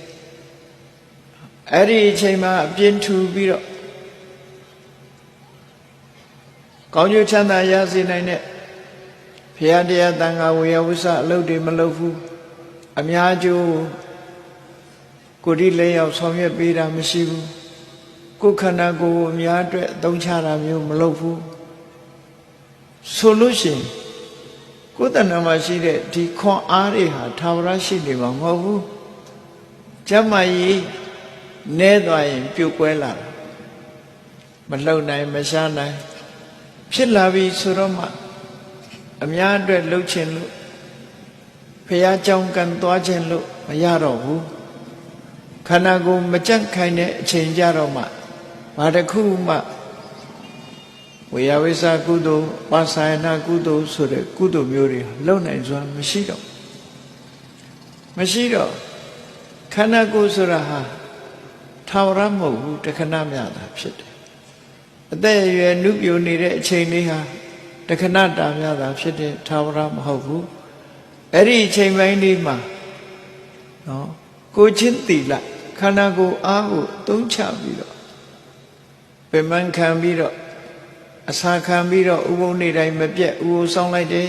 အဲ့ဒီအချိန်မှာအပြင်းထူပြီးတော့ကောင်းကျိုးချမ်းသာရစေနိုင်တဲ့ဘုရားတရားတန်ခါဝေယဝိဆအလုပ်တွေမလုပ်ဘူးအများကျိုးကိုယ်ဒီလက်ရောက်ဆောင်ရွက်ပေးတာမရှိဘူးကိုယ်ခန္ဓာကိုယ်အများအတွက်အသုံးချတာမျိုးမလုပ်ဘူးဆိုလို့ရှိရင်ကိုယ်တဏ္ဍာမှာရှိတဲ့ဒီခွန်အားတွေဟာသာဝရရှိနေမှာမဟုတ်ဘူးကျမ်းမာရေးနဲသွားရင်ပြုတ်ကွဲလာတာမလှုပ်နိုင်မရှားနိုင်ဖြစ်လာပြီဆိုတော့မှအများအတွက်လှုပ်ခြင်းလို့ဖះကြောင်းကန်သွားခြင်းလို့မရတော့ဘူးခန္ဓာကိုယ်မကြက်ခိုင်တဲ့အချိန်ကြတော့မှဘာတစ်ခုမှဝေယဝိသကုသိုလ်ပါစာယနာကုသိုလ်ဆိုတဲ့ကုသိုလ်မျိုးတွေလုံနိုင်စွာမရှိတော့ခန္ဓာကိုယ်ဆိုတာဟာထာဝရမဟုတ်ဘူးတခဏမြတာဖြစ်တယ်အသက်အရွယ်နုပြိုနေတဲ့အချိန်လေးဟာတခဏတာမြတာဖြစ်တယ်ထာဝရမဟုတ်ဘူးအဲ့ဒီအချိန်ပိုင်းလေးမှာနော်ကိုချင်းတိလခန္ဓာကိုယ်အားကိုသုံးချပြီးတော့ပင်မခံပြီးတော့အစာခံပြီးတော့ဥပုံနေတိုင်းမပြတ်ဥကိုဆောင်လိုက်တယ်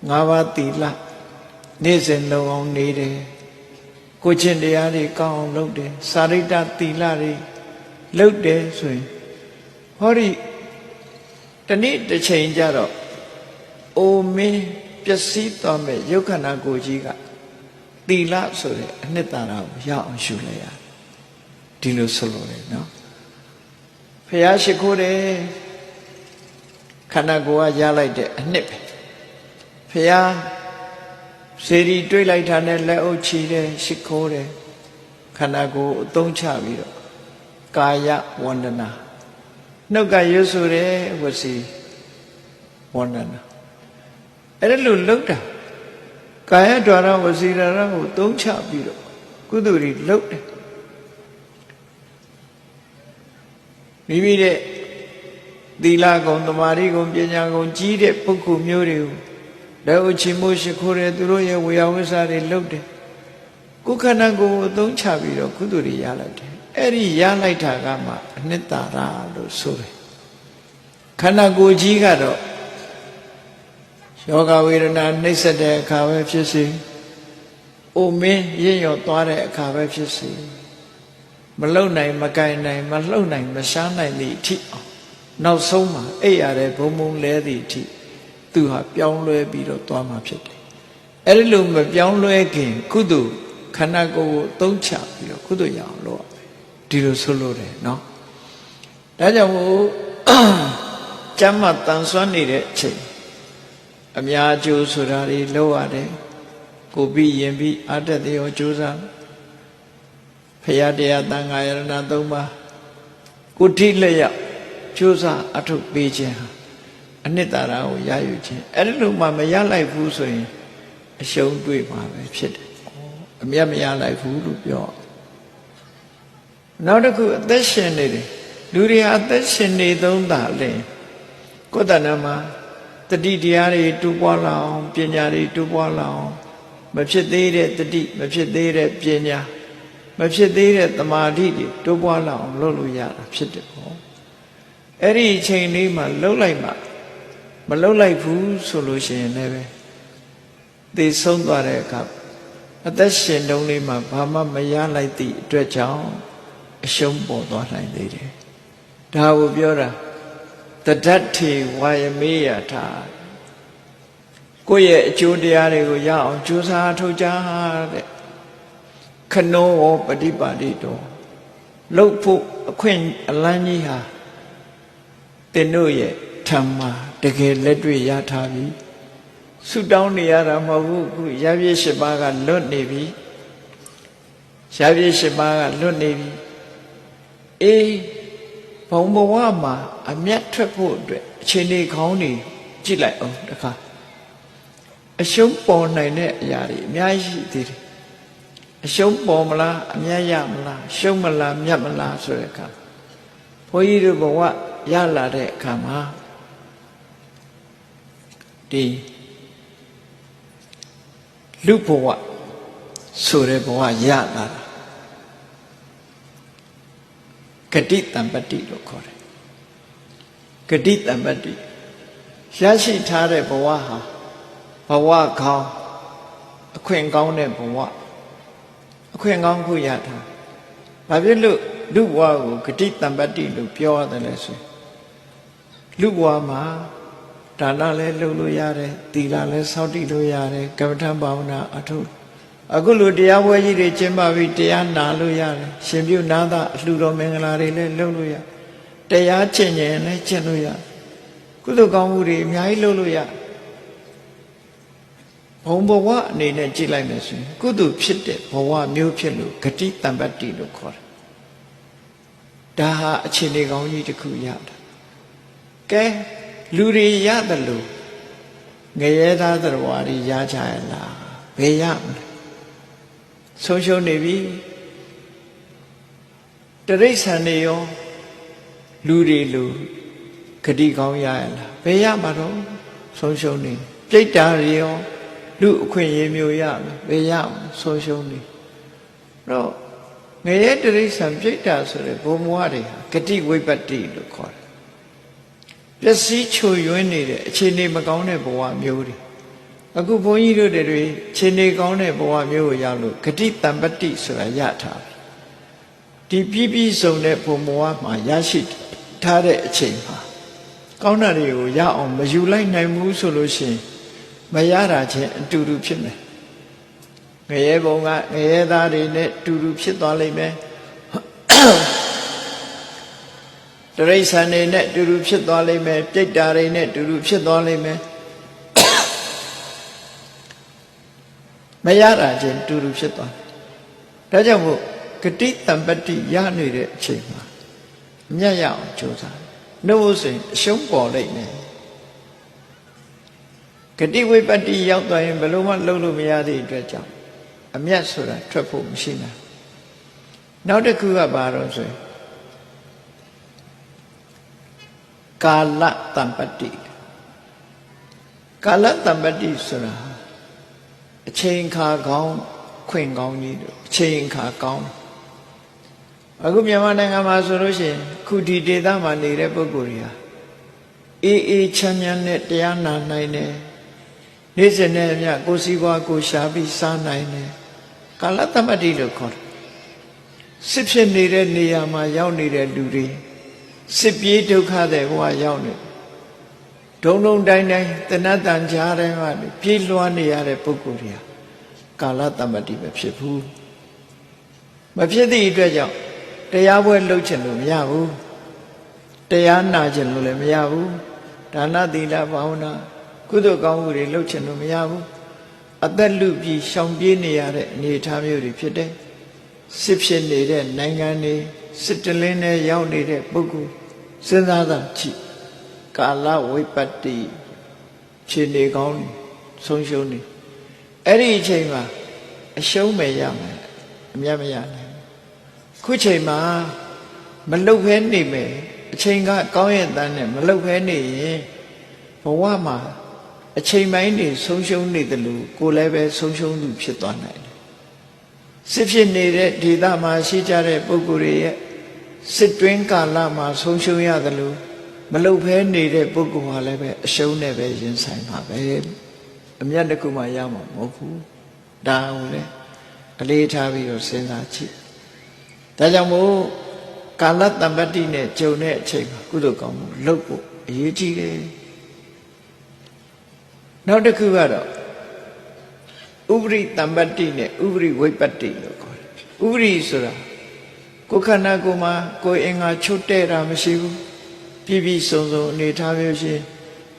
၅ပါးတိလနေ့စဉ်လုံးအောင်နေတယ်ကိုချင်းတရားတွေကောင်းအောင်လုပ်တယ်စာရိတ္တတိလတွေလုပ်တယ်ဆိုရင်ဟောဒီတနေ့တစ်ချိန်ကြတော့အိုမင်းပျက်စီးသွားမဲ့ယုတ်ခန္ဓာကိုယ်ကြီးကတိလဆိုတဲ့အနှစ်သာရကိုရအောင်ရှုလိုက်ရတယ်ဒီလိုဆိုလို့လေနော်ဖះရှိခိုးတယ်ခန္ဓာကိုယ်ကရလိုက်တဲ့အနှစ်ပဲဖះစေရီတွေးလိုက်တာနဲ့လက်အုပ်ချီတယ်ရှိခိုးတယ်ခန္ဓာကိုယ်အသုံးချပြီးတော့ကာယဝန္ဒနာနှုတ်ကရွတ်ဆိုတယ်ဝစီဝန္ဒနာအဲ့ဒါလို့လုပ်တာကာယဒွါရဝစီဒွါရကိုသုံးချပြီးတော့ကုသိုလ်တွေလုပ်တယ်မိမိတဲ့သီလကုံသမာဓိကုံပညာကုံကြီးတဲ့ပုဂ္ဂိုလ်မျိုးတွေကိုလက်အုပ်ချီမိုးရှိခိုးတယ်သူတို့ရဲ့ဝေယဝိဆတွေလုပ်တယ်ကိုယ်ခန္ဓာကိုယ်ကိုသုံးချပြီးတော့ကုသိုလ်တွေရလိုက်တယ်အဲ့ဒီရလိုက်တာကမှအနှစ်သာရလို့ဆိုတယ်ခန္ဓာကိုယ်ကြီးကတော့ယောဂဝေဒနာနှိစ္စတဲ့အခါပဲဖြစ်စေအိုမင်းရင့်ရော်သွားတဲ့အခါပဲဖြစ်စေမလုံနိုင်မကင်နိုင်မလှုပ်နိုင်မရှားနိုင်သည့်အထိအောင်နောက်ဆုံးမှာအိပ်ရတဲ့ဘုံဘုံလဲသည့်အထိသူဟာပြောင်းလဲပြီးတော့သွားမှာဖြစ်တယ်အဲ့ဒီလိုမပြောင်းလဲခင်ကုသိုလ်ခန္ဓာကိုယ်ကိုသုံးချပြီးတော့ကုသိုလ်ရအောင်လုပ်ရမယ်ဒီလိုဆိုလို့တယ်နော်ဒါကြောင့်မို့ကျမ်းမှာတန်ဆွမ်းနေတဲ့အချိန်အများအကျိုးဆိုတာတွေလုပ်ရတယ်ကိုပြီးရင်ပြီးအတ္တတရောကြိုးစားဖရာတရားတန်ခါယရဏ၃ပါးကိုထိလက်ရောက်ကြိုးစားအထုတ်ပေးခြင်းဟာအနှစ်သာရကိုရယူခြင်းအဲ့ဒီလိုမှမရလိုက်ဘူးဆိုရင်အရှုံးတွေ့မှာပဲဖြစ်တယ်အမြတ်မရလိုက်ဘူးလို့ပြောနောက်တစ်ခုအသက်ရှင်နေတယ်လူတွေဟာအသက်ရှင်နေသုံးတာလဲကိုယ်တဏ္ဍာမှာတတိတရားတွေတူပွားလာအောင်ပညာတွေတူပွားလာအောင်မဖြစ်သေးတဲ့တတိမဖြစ်သေးတဲ့ပညာမဖြစ်သေးတဲ့တမာတိတွေတူပွားလာအောင်လုပ်လို့ရတာဖြစ်တယ်ပေါ့အဲ့ဒီအချိန်လေးမှာလှုပ်လိုက်မှမလှုပ်လိုက်ဘူးဆိုလို့ရှိရင်လည်းပဲသိဆုံးသွားတဲ့အခါအသက်ရှင်တုန်းလေးမှာဘာမှမရလိုက်သည့်အတွက်ကြောင့်အရှုံးပေါ်သွားနိုင်သေးတယ်ဒါကိုပြောတာတဒတ်ထေဝါယမေယထာကိုယ့်ရဲ့အကျိုးတရားတွေကိုရအောင်ကြိုးစားထုတ်ကြတဲ့ခနောဝပฏิပါတိတောလှုပ်ဖို့အခွင့်အလန်းကြီးဟာ သင်တို့ရဲ့ထံမှာတကယ်လက်တွေ့ရထားပြီဆုတောင်းနေရတာမဟုတ်ဘူးခုရပြည့်၈ပါးကလွတ်နေပြီရပြည့်၈ပါးကလွတ်နေပြီအေးဘုံဘဝမှာအမျက်ထွက်ဖို့အတွက်အခြေအနေကောင်းနေကြည့်လိုက်အောင်တခါအရှုံးပေါ်နိုင်တဲ့အရာတွေအများကြီးရှိသေးတယ်အရှုံးပေါ်မလားအမျက်ရမလားရှုံးမလားမြတ်မလားဆိုတဲ့အခါဘုန်းကြီးတို့ဘဝရလာတဲ့အခါမှာဒီလူဘဝဆိုတဲ့ဘဝရလာတာဂတိတံပတ္တိလို့ခေါ်တယ်ဂတိတံပတ္တိရရှိထားတဲ့ဘဝဟာဘဝကောင်းအခွင့်ကောင်းတဲ့ဘဝအခွင့်ကောင်းခုရတာဘာဖြစ်လို့လူဘဝကိုဂတိတံပတ္တိလို့ပြောရတယ်လဲဆိုလူဘဝမှာဒါနလည်းလုပ်လို့ရတယ်သီလလည်းစောင့်တည်လို့ရတယ်ကမ္မထဘာဝနာအထုအခုလိုတရားပွဲကြီးတွေကျင်းပပြီးတရားနာလို့ရတယ်ရှင်ပြုနာသအလှတော်မင်္ဂလာတွေလည်းလုပ်လို့ရတရားကျင့်ရင်လည်းကျင့်လို့ရကုသိုလ်ကောင်းမှုတွေအများကြီးလုပ်လို့ရဘုံဘဝအနေနဲ့ကြည့်လိုက်မယ်ဆိုရင်ကုသိုလ်ဖြစ်တဲ့ဘဝမျိုးဖြစ်လို့ဂတိတံပတ္တိလို့ခေါ်တယ်ဒါဟာအခြေအနေကောင်းကြီးတစ်ခုရတာကဲလူတွေရတယ်လို့ငရဲသားသတ္တဝါတွေရကြရလားဘယ်ရမလဲဆုံးရှုံးနေပြီတိရစ္ဆာန်တွေရောလူတွေလူဂတိကောင်းရရလားဘယ်ရမှာတော့ဆုံးရှုံးနေပြိတ္တာတွေရောလူအခွင့်အရေးမျိုးရမယ်ဘယ်ရဆုံးရှုံးနေတော့ငရဲတိရစ္ဆာန်ပြိတ္တာဆိုတဲ့ဘုံဘဝတွေဟာဂတိဝိပတ္တိလို့ခေါ်တယ်ပျက်စီးချိုယွင်းနေတဲ့အခြေအနေမကောင်းတဲ့ဘဝမျိုးတွေအခုဘုန်းကြီးတို့တွေခြေနေကောင်းတဲ့ဘဝမျိုးကိုရောက်လို့ဂတိတံပတ္တိဆိုတာရထားပြီဒီပြည့်စုံတဲ့ဘုံဘဝမှာရရှိထားတဲ့အချိန်မှာကောင်းတာတွေကိုရအောင်မယူလိုက်နိုင်ဘူးဆိုလို့ရှိရင်မရတာချင်းအတူတူဖြစ်မယ်ငရဲဘုံကငရဲသားတွေနဲ့အတူတူဖြစ်သွားလိမ့်မယ်တရိစ္ဆာန်တွေနဲ့အတူတူဖြစ်သွားလိမ့်မယ်ပြိတ္တာတွေနဲ့အတူတူဖြစ်သွားလိမ့်မယ်မရတာချင်းတူတူဖြစ်သွားတယ်ဒါကြောင့်မို့ဂတိတံပတ္တိရနေတဲ့အချိန်မှာအမြတ်ရအောင်ကြိုးစားနှုတ်ဆိုရင်အရှုံးပေါ်လိမ့်မယ်ဂတိဝိပတ္တိရောက်သွားရင်ဘယ်လိုမှလုပ်လို့မရတဲ့အတွက်ကြောင့်အမြတ်ဆိုတာထွက်ဖို့မရှိနိုင်နောက်တစ်ခုကဘာတော့ဆိုရင်ကာလတံပတ္တိကာလတံပတ္တိဆိုတာအချိန်ခါကောင်းခွင့်ကောင်းကြီးတို့အချိန်ခါကောင်းအခုမြန်မာနိုင်ငံမှာဆိုလို့ရှိရင်ခုဒီဒေသမှာနေတဲ့ပုဂ္ဂိုလ်တွေဟာအေးချမ်းချမ်းနဲ့တရားနာနိုင်တယ်နေ့စဉ်နဲ့အမျှကိုယ်စီးပွားကိုရှာပြီးစားနိုင်တယ်ကာလတမ္ပတ္တိလို့ခေါ်တယ်စစ်ဖြစ်နေတဲ့နေရာမှာရောက်နေတဲ့လူတွေစစ်ပြေးဒုက္ခတဲ့ဘဝရောက်နေဒုံဒုံတိုင်းတိုင်းတဏ္ဍတန်ကြားတိုင်းမှာပြေးလွှားနေရတဲ့ပုဂ္ဂိုလ်တွေဟာကာလတမ္ပတ္တိပဲဖြစ်ဘူးမဖြစ်သည့်အတွက်ကြောင့်တရားပွဲလုပ်ချင်လို့မရဘူးတရားနာချင်လို့လည်းမရဘူးဒါနသီလဘာဝနာကုသိုလ်ကောင်းမှုတွေလုပ်ချင်လို့မရဘူးအသက်လူပြီးရှောင်ပြေးနေရတဲ့အနေအထားမျိုးတွေဖြစ်တယ်စစ်ဖြစ်နေတဲ့နိုင်ငံတွေစစ်တလင်းနဲ့ရောက်နေတဲ့ပုဂ္ဂိုလ်စဉ်းစားတာကြည့်ကာလဝိပတ္တိခြေနေကောင်းဆုံးရှုံးနေအဲ့ဒီအချိန်မှာအရှုံးပဲရမယ်အမြတ်မရနိုင်ခုချိန်မှာမလုတ်ဖဲနေမယ်အချိန်ကကောင်းရဲ့တန်းနဲ့မလုတ်ဖဲနေရင်ဘဝမှာအချိန်ပိုင်းတွေဆုံးရှုံးနေတယ်လို့ကိုယ်လည်းပဲဆုံးရှုံးသူဖြစ်သွားနိုင်တယ်စစ်ဖြစ်နေတဲ့ဒေသမှာရှိကြတဲ့ပုဂ္ဂိုလ်တွေရဲ့စစ်တွင်းကာလမှာဆုံးရှုံးရတယ်လို့မလုတ်ဖဲနေတဲ့ပုဂ္ဂိုလ်ဟာလည်းပဲအရှုံးနဲ့ပဲရင်ဆိုင်ပါပဲအမြတ်တစ်ခုမှရမှာမဟုတ်ဘူးဒါကိုလည်းအလေးထားပြီးတော့စဉ်းစားကြည့်ဒါကြောင့်မို့ကာလတံပတ္တိနဲ့ဂျုံတဲ့အချိန်မှာကုသိုလ်ကောင်းမှုလုပ်ဖို့အရေးကြီးတယ်နောက်တစ်ခုကတော့ဥပရိတံပတ္တိနဲ့ဥပရိဝိပတ္တိလို့ခေါ်တယ်ဥပရိဆိုတာကိုယ်ခန္ဓာကိုယ်မှာကိုယ်အင်္ဂါချုပ်တဲ့တာမရှိဘူးပ ပြည့်စုံစုံအနေထားမျိုးရှိ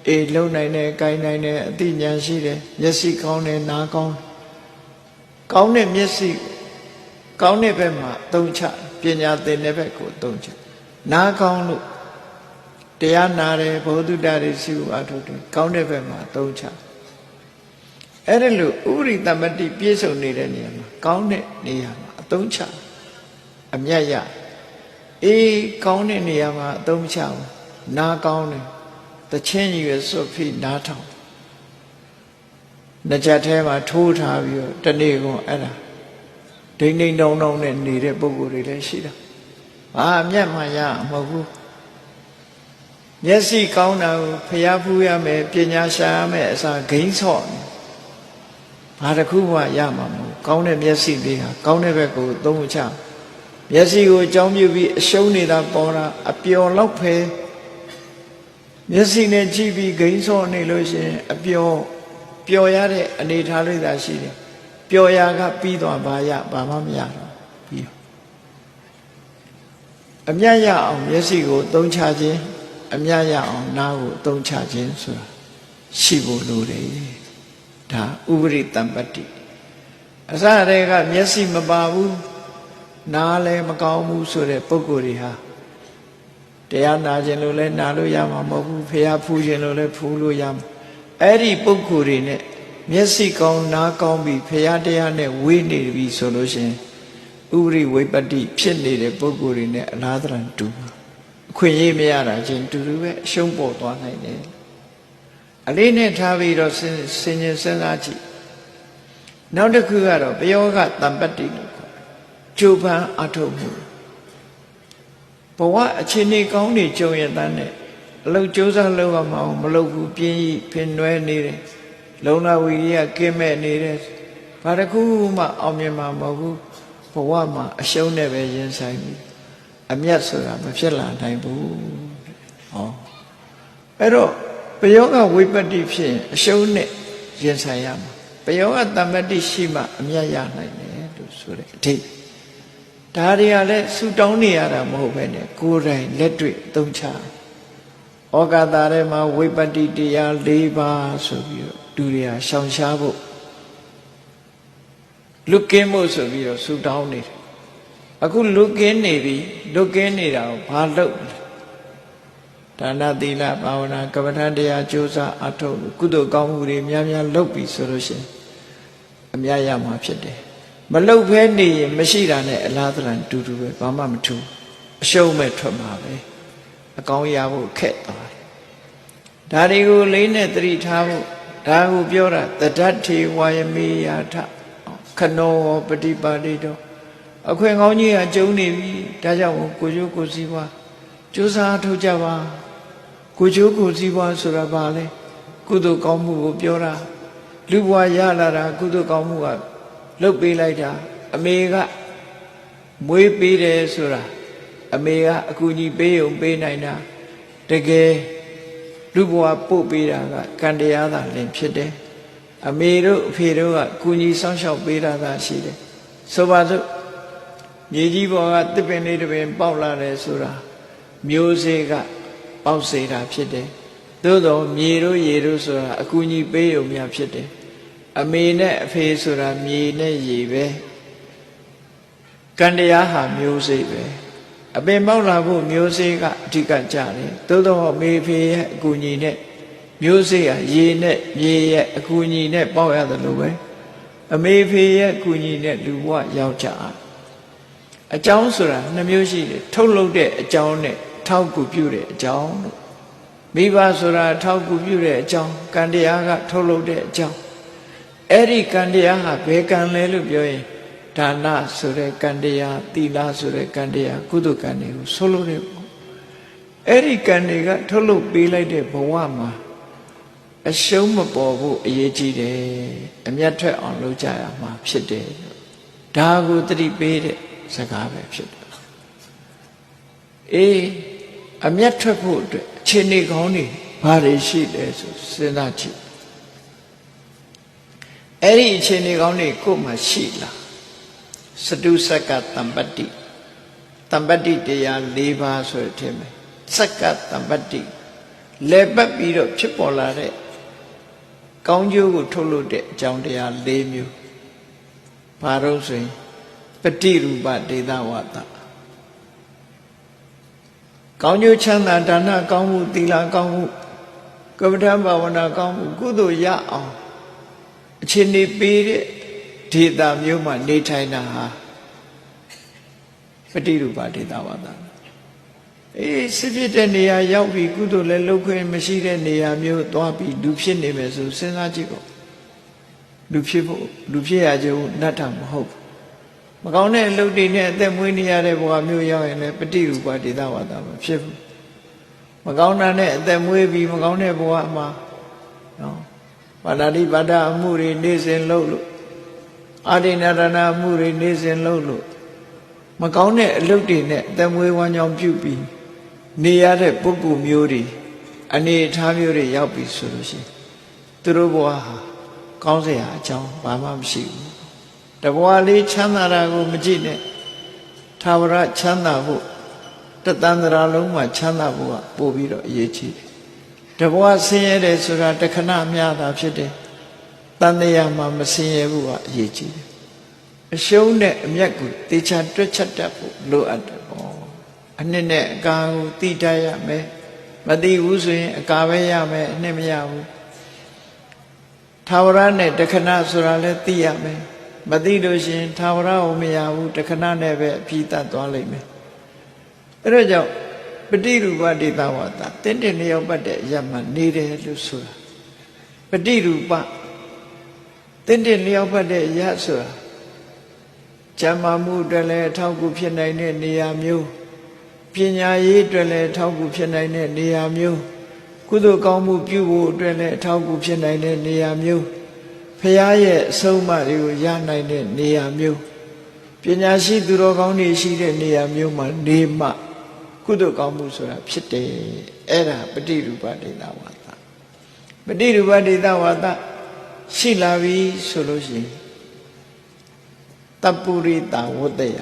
အေးလုံနိုင်တယ်ကိုင်းနိုင်တယ်အသိဉာဏ်ရှိတယ်မျက်စိကောင်းတယ်နားကောင်းကောင်းတဲ့မျက်စိကောင်းတဲ့ဘက်မှာအသုံးချပညာသင်တဲ့ဘက်ကိုအသုံးချနားကောင်းလို့တရားနာတယ်ဘောဓုတ္တတွေရှိဖို့အထုတယ်ကောင်းတဲ့ဘက်မှာအသုံးချအဲ့ဒါလို့ဥပရိသမ္ပတ္တိပြည့်စုံနေတဲ့နေရာမှာကောင်းတဲ့နေရာမှာအသုံးချအမြတ်ရအေးကောင်းတဲ့နေရာမှာအသုံးချဘူးနားကောင်းတယ်တချင်းကြီးရစွတ်ဖိနားထောင်နှစ်ချက်ထဲမှာထိုးထားပြီးတော့တနေ့ကုန်အဲ့ဒါဒိမ့်ဒိမ့်တောင်းတောင်းနဲ့နေတဲ့ပုဂ္ဂိုလ်တွေလည်းရှိတာဘာအမြတ်မှရမဟုတ်ဘူးမျက်စိကောင်းတာကိုဖျားဖူးရမယ်ပညာရှာရမယ်အစားဂိမ်းဆော့ဘာတစ်ခုမှရမှာမဟုတ်ကောင်းတဲ့မျက်စိလေးဟာကောင်းတဲ့ဘက်ကိုသုံးချမျက်စိကိုအကြောင်းပြုပြီးအရှုံးနေတာပေါ်တာအပျော်လောက်ပဲမျက်စိနဲ့ကြည့်ပြီးဂိမ်းဆော့နေလို့ရှိရင်အပျော်ရတဲ့အနေထားလေးသာရှိတယ်ပျော်ရာကပြီးသွားဘာမှမရတော့ပြီးအမြတ်ရအောင်မျက်စိကိုသုံးချခြင်းအမြတ်ရအောင်နားကိုသုံးချခြင်းဆိုတာရှိဖို့လိုတယ်ဒါဥပရိသမ္ပတ္တိအစတည်းကမျက်စိမပါဘူးနားလည်းမကောင်းဘူးဆိုတဲ့ပုဂ္ဂိုလ်တွေဟာတရားနာခြင်းလို့လည်းနာလို့ရမှာမဟုတ်ဘူးဖျားဖူးခြင်းလို့လည်းဖူးလို့ရမှာအဲ့ဒီပုဂ္ဂိုလ်တွေနဲ့မျက်စိကောင်းနားကောင်းပြီးဖျားတရားနဲ့ဝေးနေပြီဆိုလို့ရှိရင်ဥပရိဝိပတ္တိဖြစ်နေတဲ့ပုဂ္ဂိုလ်တွေနဲ့အလားတန်တူအခွင့်အရေးမရတာချင်းတူတူပဲအရှုံးပေါ်သွားနိုင်တယ်အလေးနဲ့ထားပြီးတော့စဉ်းကျင်စဉ်းစားကြည့်နောက်တစ်ခုကတော့ပယောဂတမ္ပတ္တိလို့ခေါ်တယ်ကြိုးပမ်းအထောက်မှုဘဝအခြေအနေကောင်းနေကြုံရတဲ့အလုပ်ကြိုးစားလုပ်ရမှာမလုပ်ဘူးပြင်းကြီးဖင်နွယ်နေတယ်လုံလဝီရိယကင်းမဲ့နေတယ်ဘာတစ်ခုမှအောင်မြင်မှာမဟုတ်ဘူးဘဝမှာအရှုံးနဲ့ပဲရင်ဆိုင်ပြီးအမျက်ဆိုတာမဖြစ်လာနိုင်ဘူးဟောအဲ့တော့ပယောဂဝိပတ္တိဖြစ်ရင်အရှုံးနဲ့ရင်ဆိုင်ရမှာပယောဂတမ္ပတ္တိရှိမှအမျက်ရနိုင်တယ်လို့ဆိုတဲ့အထိဒါတွေကလည်းဆူတောင်းနေရတာမဟုတ်ပဲနဲ့ကိုယ်တိုင်လက်တွေ့သုံးချဩကာသထဲမှာဝိပတ္တိတရား၄ပါးဆိုပြီးတော့လူတွေကရှောင်ရှားဖို့လွတ်ကင်းဖို့ဆိုပြီးတော့ဆူတောင်းနေတယ်အခုလွတ်ကင်းနေပြီလွတ်ကင်းနေတာကိုဘာလုပ်လဲဒါနသီလဘာဝနာကမ္မဋ္ဌာန်းတရားကြိုးစားအထောက်ကုသိုလ်ကောင်းမှုတွေများများလုပ်ပြီဆိုလို့ရှိရင်အများရမှာဖြစ်တယ်မလုပ်ဘဲနေရင်မရှိတာနဲ့အလားတန်တူတူပဲဘာမှမထူးအရှုံးမဲ့ထွက်မှာပဲအကောင်းရဖို့ခက်သွားတယ်ဒါတွေကိုလေးနဲ့သတိထားဖို့ဒါကိုပြောတာတဒ္ဓထေဝါယမေယာထခနောပฏิပါတိတောအခွင့်ကောင်းကြီးကကျုံနေပြီဒါကြောင့်ကိုကျိုးကိုစည်းပွားကြိုးစားထုတ်ကြပါကိုကျိုးကိုစည်းပွားဆိုတာဘာလဲကုသိုလ်ကောင်းမှုကိုပြောတာလူဘဝရလာတာကုသိုလ်ကောင်းမှုကလှုပ်ပေးလိုက်တာအမေကမွေးပေးတယ်ဆိုတာအမေကအကူကြီးပေးုံပေးနိုင်တာတကယ်လူဘဝပို့ပေးတာကကံတရားသာလင်ဖြစ်တယ်အမေတို့အဖေတို့ကကူညီဆောင်ရှောက်ပေးတာသာရှိတယ်ဆိုပါစို့မြေကြီးပေါ်ကတစ်ပင်လေးတစ်ပင်ပေါက်လာတယ်ဆိုတာမျိုးစေ့ကပေါက်စေတာဖြစ်တယ်သို့တော့မြေတို့ရေတို့ဆိုတာအကူကြီးပေးုံများဖြစ်တယ်အမေနဲ့အဖေဆိုတာမြေနဲ့ရေပဲကံတရားဟာမျိုးစေ့ပဲအပင်ပေါက်လာဖို့မျိုးစေ့ကအဓိကကြတယ်သို့တော့အမေဖေရဲ့အကူကြီးနဲ့မျိုးစေ့ဟာရေနဲ့မြေရဲ့အကူကြီးနဲ့ပေါက်ရတယ်လို့ပဲအမေဖေရဲ့အကူကြီးနဲ့လူဘဝရောက်ကြအကြောင်းဆိုတာနှစ်မျိုးရှိတယ်ထုတ်လုပ်တဲ့အကြောင်းနဲ့ထောက်ကူပြုတဲ့အကြောင်းလို့မိဘဆိုတာထောက်ကူပြုတဲ့အကြောင်းကံတရားကထုတ်လုပ်တဲ့အကြောင်းအဲ့ဒီကံတရားဟာဘယ်ကံလဲလို့ပြောရင်ဒါနဆိုတဲ့ကံတရားသီလဆိုတဲ့ကံတရားကုသိုလ်ကံတွေကိုဆိုလို့တယ်အဲ့ဒီကံတွေကထုတ်လုပ်ပေးလိုက်တဲ့ဘဝမှာအရှုံးမပေါ်ဖို့အရေးကြီးတယ်အမျက်ထွက်အောင်လုပ်ကြရမှာဖြစ်တယ်ဒါကိုသတိပေးတဲ့စကားပဲဖြစ်တယ်အေးအမျက်ထွက်ဖို့အတွက်အခြေအနေကောင်းတွေဘာတွေရှိလဲဆိုစဉ်းစားကြည့်အဲ့ဒီအခြေအနေကောင်းတွေကိုယ်မှာရှိလားစတုစက္ကတမ္ပတ္တိတရား၄ပါးဆိုတဲ့အထက်မှာ စက္ကတံပတ္တိလဲပတ်ပြီးတော့ဖြစ်ပေါ်လာတဲ့ကောင်းကျိုးကိုထုတ်လို့တဲ့အကြောင်းတရား၄မျိုးဘာလို့ဆိုရင်ပฏิရူပဒေသဝတ္တကောင်းကျိုးချမ်းသာဒါနကောင်းမှုသီလကောင်းမှုကပ္ပဋ္ဌာန်းဘာဝနာကောင်းမှုကုသိုလ်ရအောင်အခြေအနေပေးတဲ့ဒေသမျိုးမှာနေထိုင်တာဟာပฏิရူပဒေသဝတ္တစစ်ဖြစ်တဲ့နေရာရောက်ပြီးကုသိုလ်လည်းလုပ်ခွင့်မရှိတဲ့နေရာမျိုးသွားပြီးလူဖြစ်နေမယ်ဆိုစဉ်းစားကြည့်ပေါ့လူဖြစ်ရကြဘူးနတ်တာမဟုတ်မကောင်းတဲ့အလုပ်တွေနဲ့အသက်မွေးနေရတဲ့ဘဝမျိုးရောက်ရင်လည်းပฏิရူပဒေသဝတ္တမဖြစ်ဘူးမကောင်းတာနဲ့အသက်မွေးပြီးမကောင်းတဲ့ဘဝမှာနော်ပါဠိပါဒအမှုတွေနေစဉ်လုပ်လို့အာဒိဏရဏအမှုတွေနေစဉ်လုပ်လို့မကောင်းတဲ့အလုပ်တွေနဲ့အသက်မွေးဝမ်းကြောင်းပြုပြီးနေရတဲ့ပုဂ္ဂိုလ်မျိုးတွေအနေအထားမျိုးတွေရောက်ပြီဆိုလို့ရှိရင်သူတို့ဘဝဟာကောင်းစရာအကြောင်းဘာမှမရှိဘူးတဘဝလေးချမ်းသာတာကိုမကြည့်နဲ့သာဝရချမ်းသာဖို့တသန္တရာလုံးမှာချမ်းသာဖို့ကပို့ပြီးတော့အရေးကြီးတယ်တဘဝဆင်းရဲတယ်ဆိုတာတခဏများတာဖြစ်တယ်တန်တရားမှာမဆင်းရဲဘူးကအရေးကြီးတယ်အရှုံးနဲ့အမျက်ကိုတေချာတွက်ချက်တတ်ဖို့လိုအပ်တယ်ပေါ့အနှစ်နဲ့အကာကိုသိတတ်ရမယ်မသိဘူးဆိုရင်အကာပဲရမယ်အနှစ်မရဘူးသာဝရနဲ့တခဏဆိုတာလည်းသိရမယ်မသိလို့ရှိရင်သာဝရကိုမရဘူးတခဏနဲ့ပဲအပြီးတတ်သွားလိမ့်မယ်အဲဒါကြောင့်ပฏิရူပဒေသဝတ္တတင်းတင်းလျောက်ပတ်တဲ့အရာမှနေတယ်လို့ဆိုတာပฏิရူပတင်းတင်းလျောက်ပတ်တဲ့အရာဆိုတာကျမ်းမာမှုအတွက်လည်းအထောက်အကူဖြစ်နိုင်တဲ့နေရာမျိုးပညာရေးအတွက်လည်းအထောက်အကူဖြစ်နိုင်တဲ့နေရာမျိုးကုသိုလ်ကောင်းမှုပြုဖို့အတွက်လည်းအထောက်အကူဖြစ်နိုင်တဲ့နေရာမျိုးဖရာရဲ့အဆုံးအမတွေကိုရနိုင်တဲ့နေရာမျိုးပညာရှိသူတော်ကောင်းတွေရှိတဲ့နေရာမျိုးမှာနေမှကုသိုလ်ကောင်းမှုဆိုတာဖြစ်တယ်အဲ့ဒါပฏิရူပဒေသဝါဒပฏิရူပဒေသဝါဒရှိလာပြီဆိုလို့ရှိရင်တပ္ပုရိတဝတ္တယ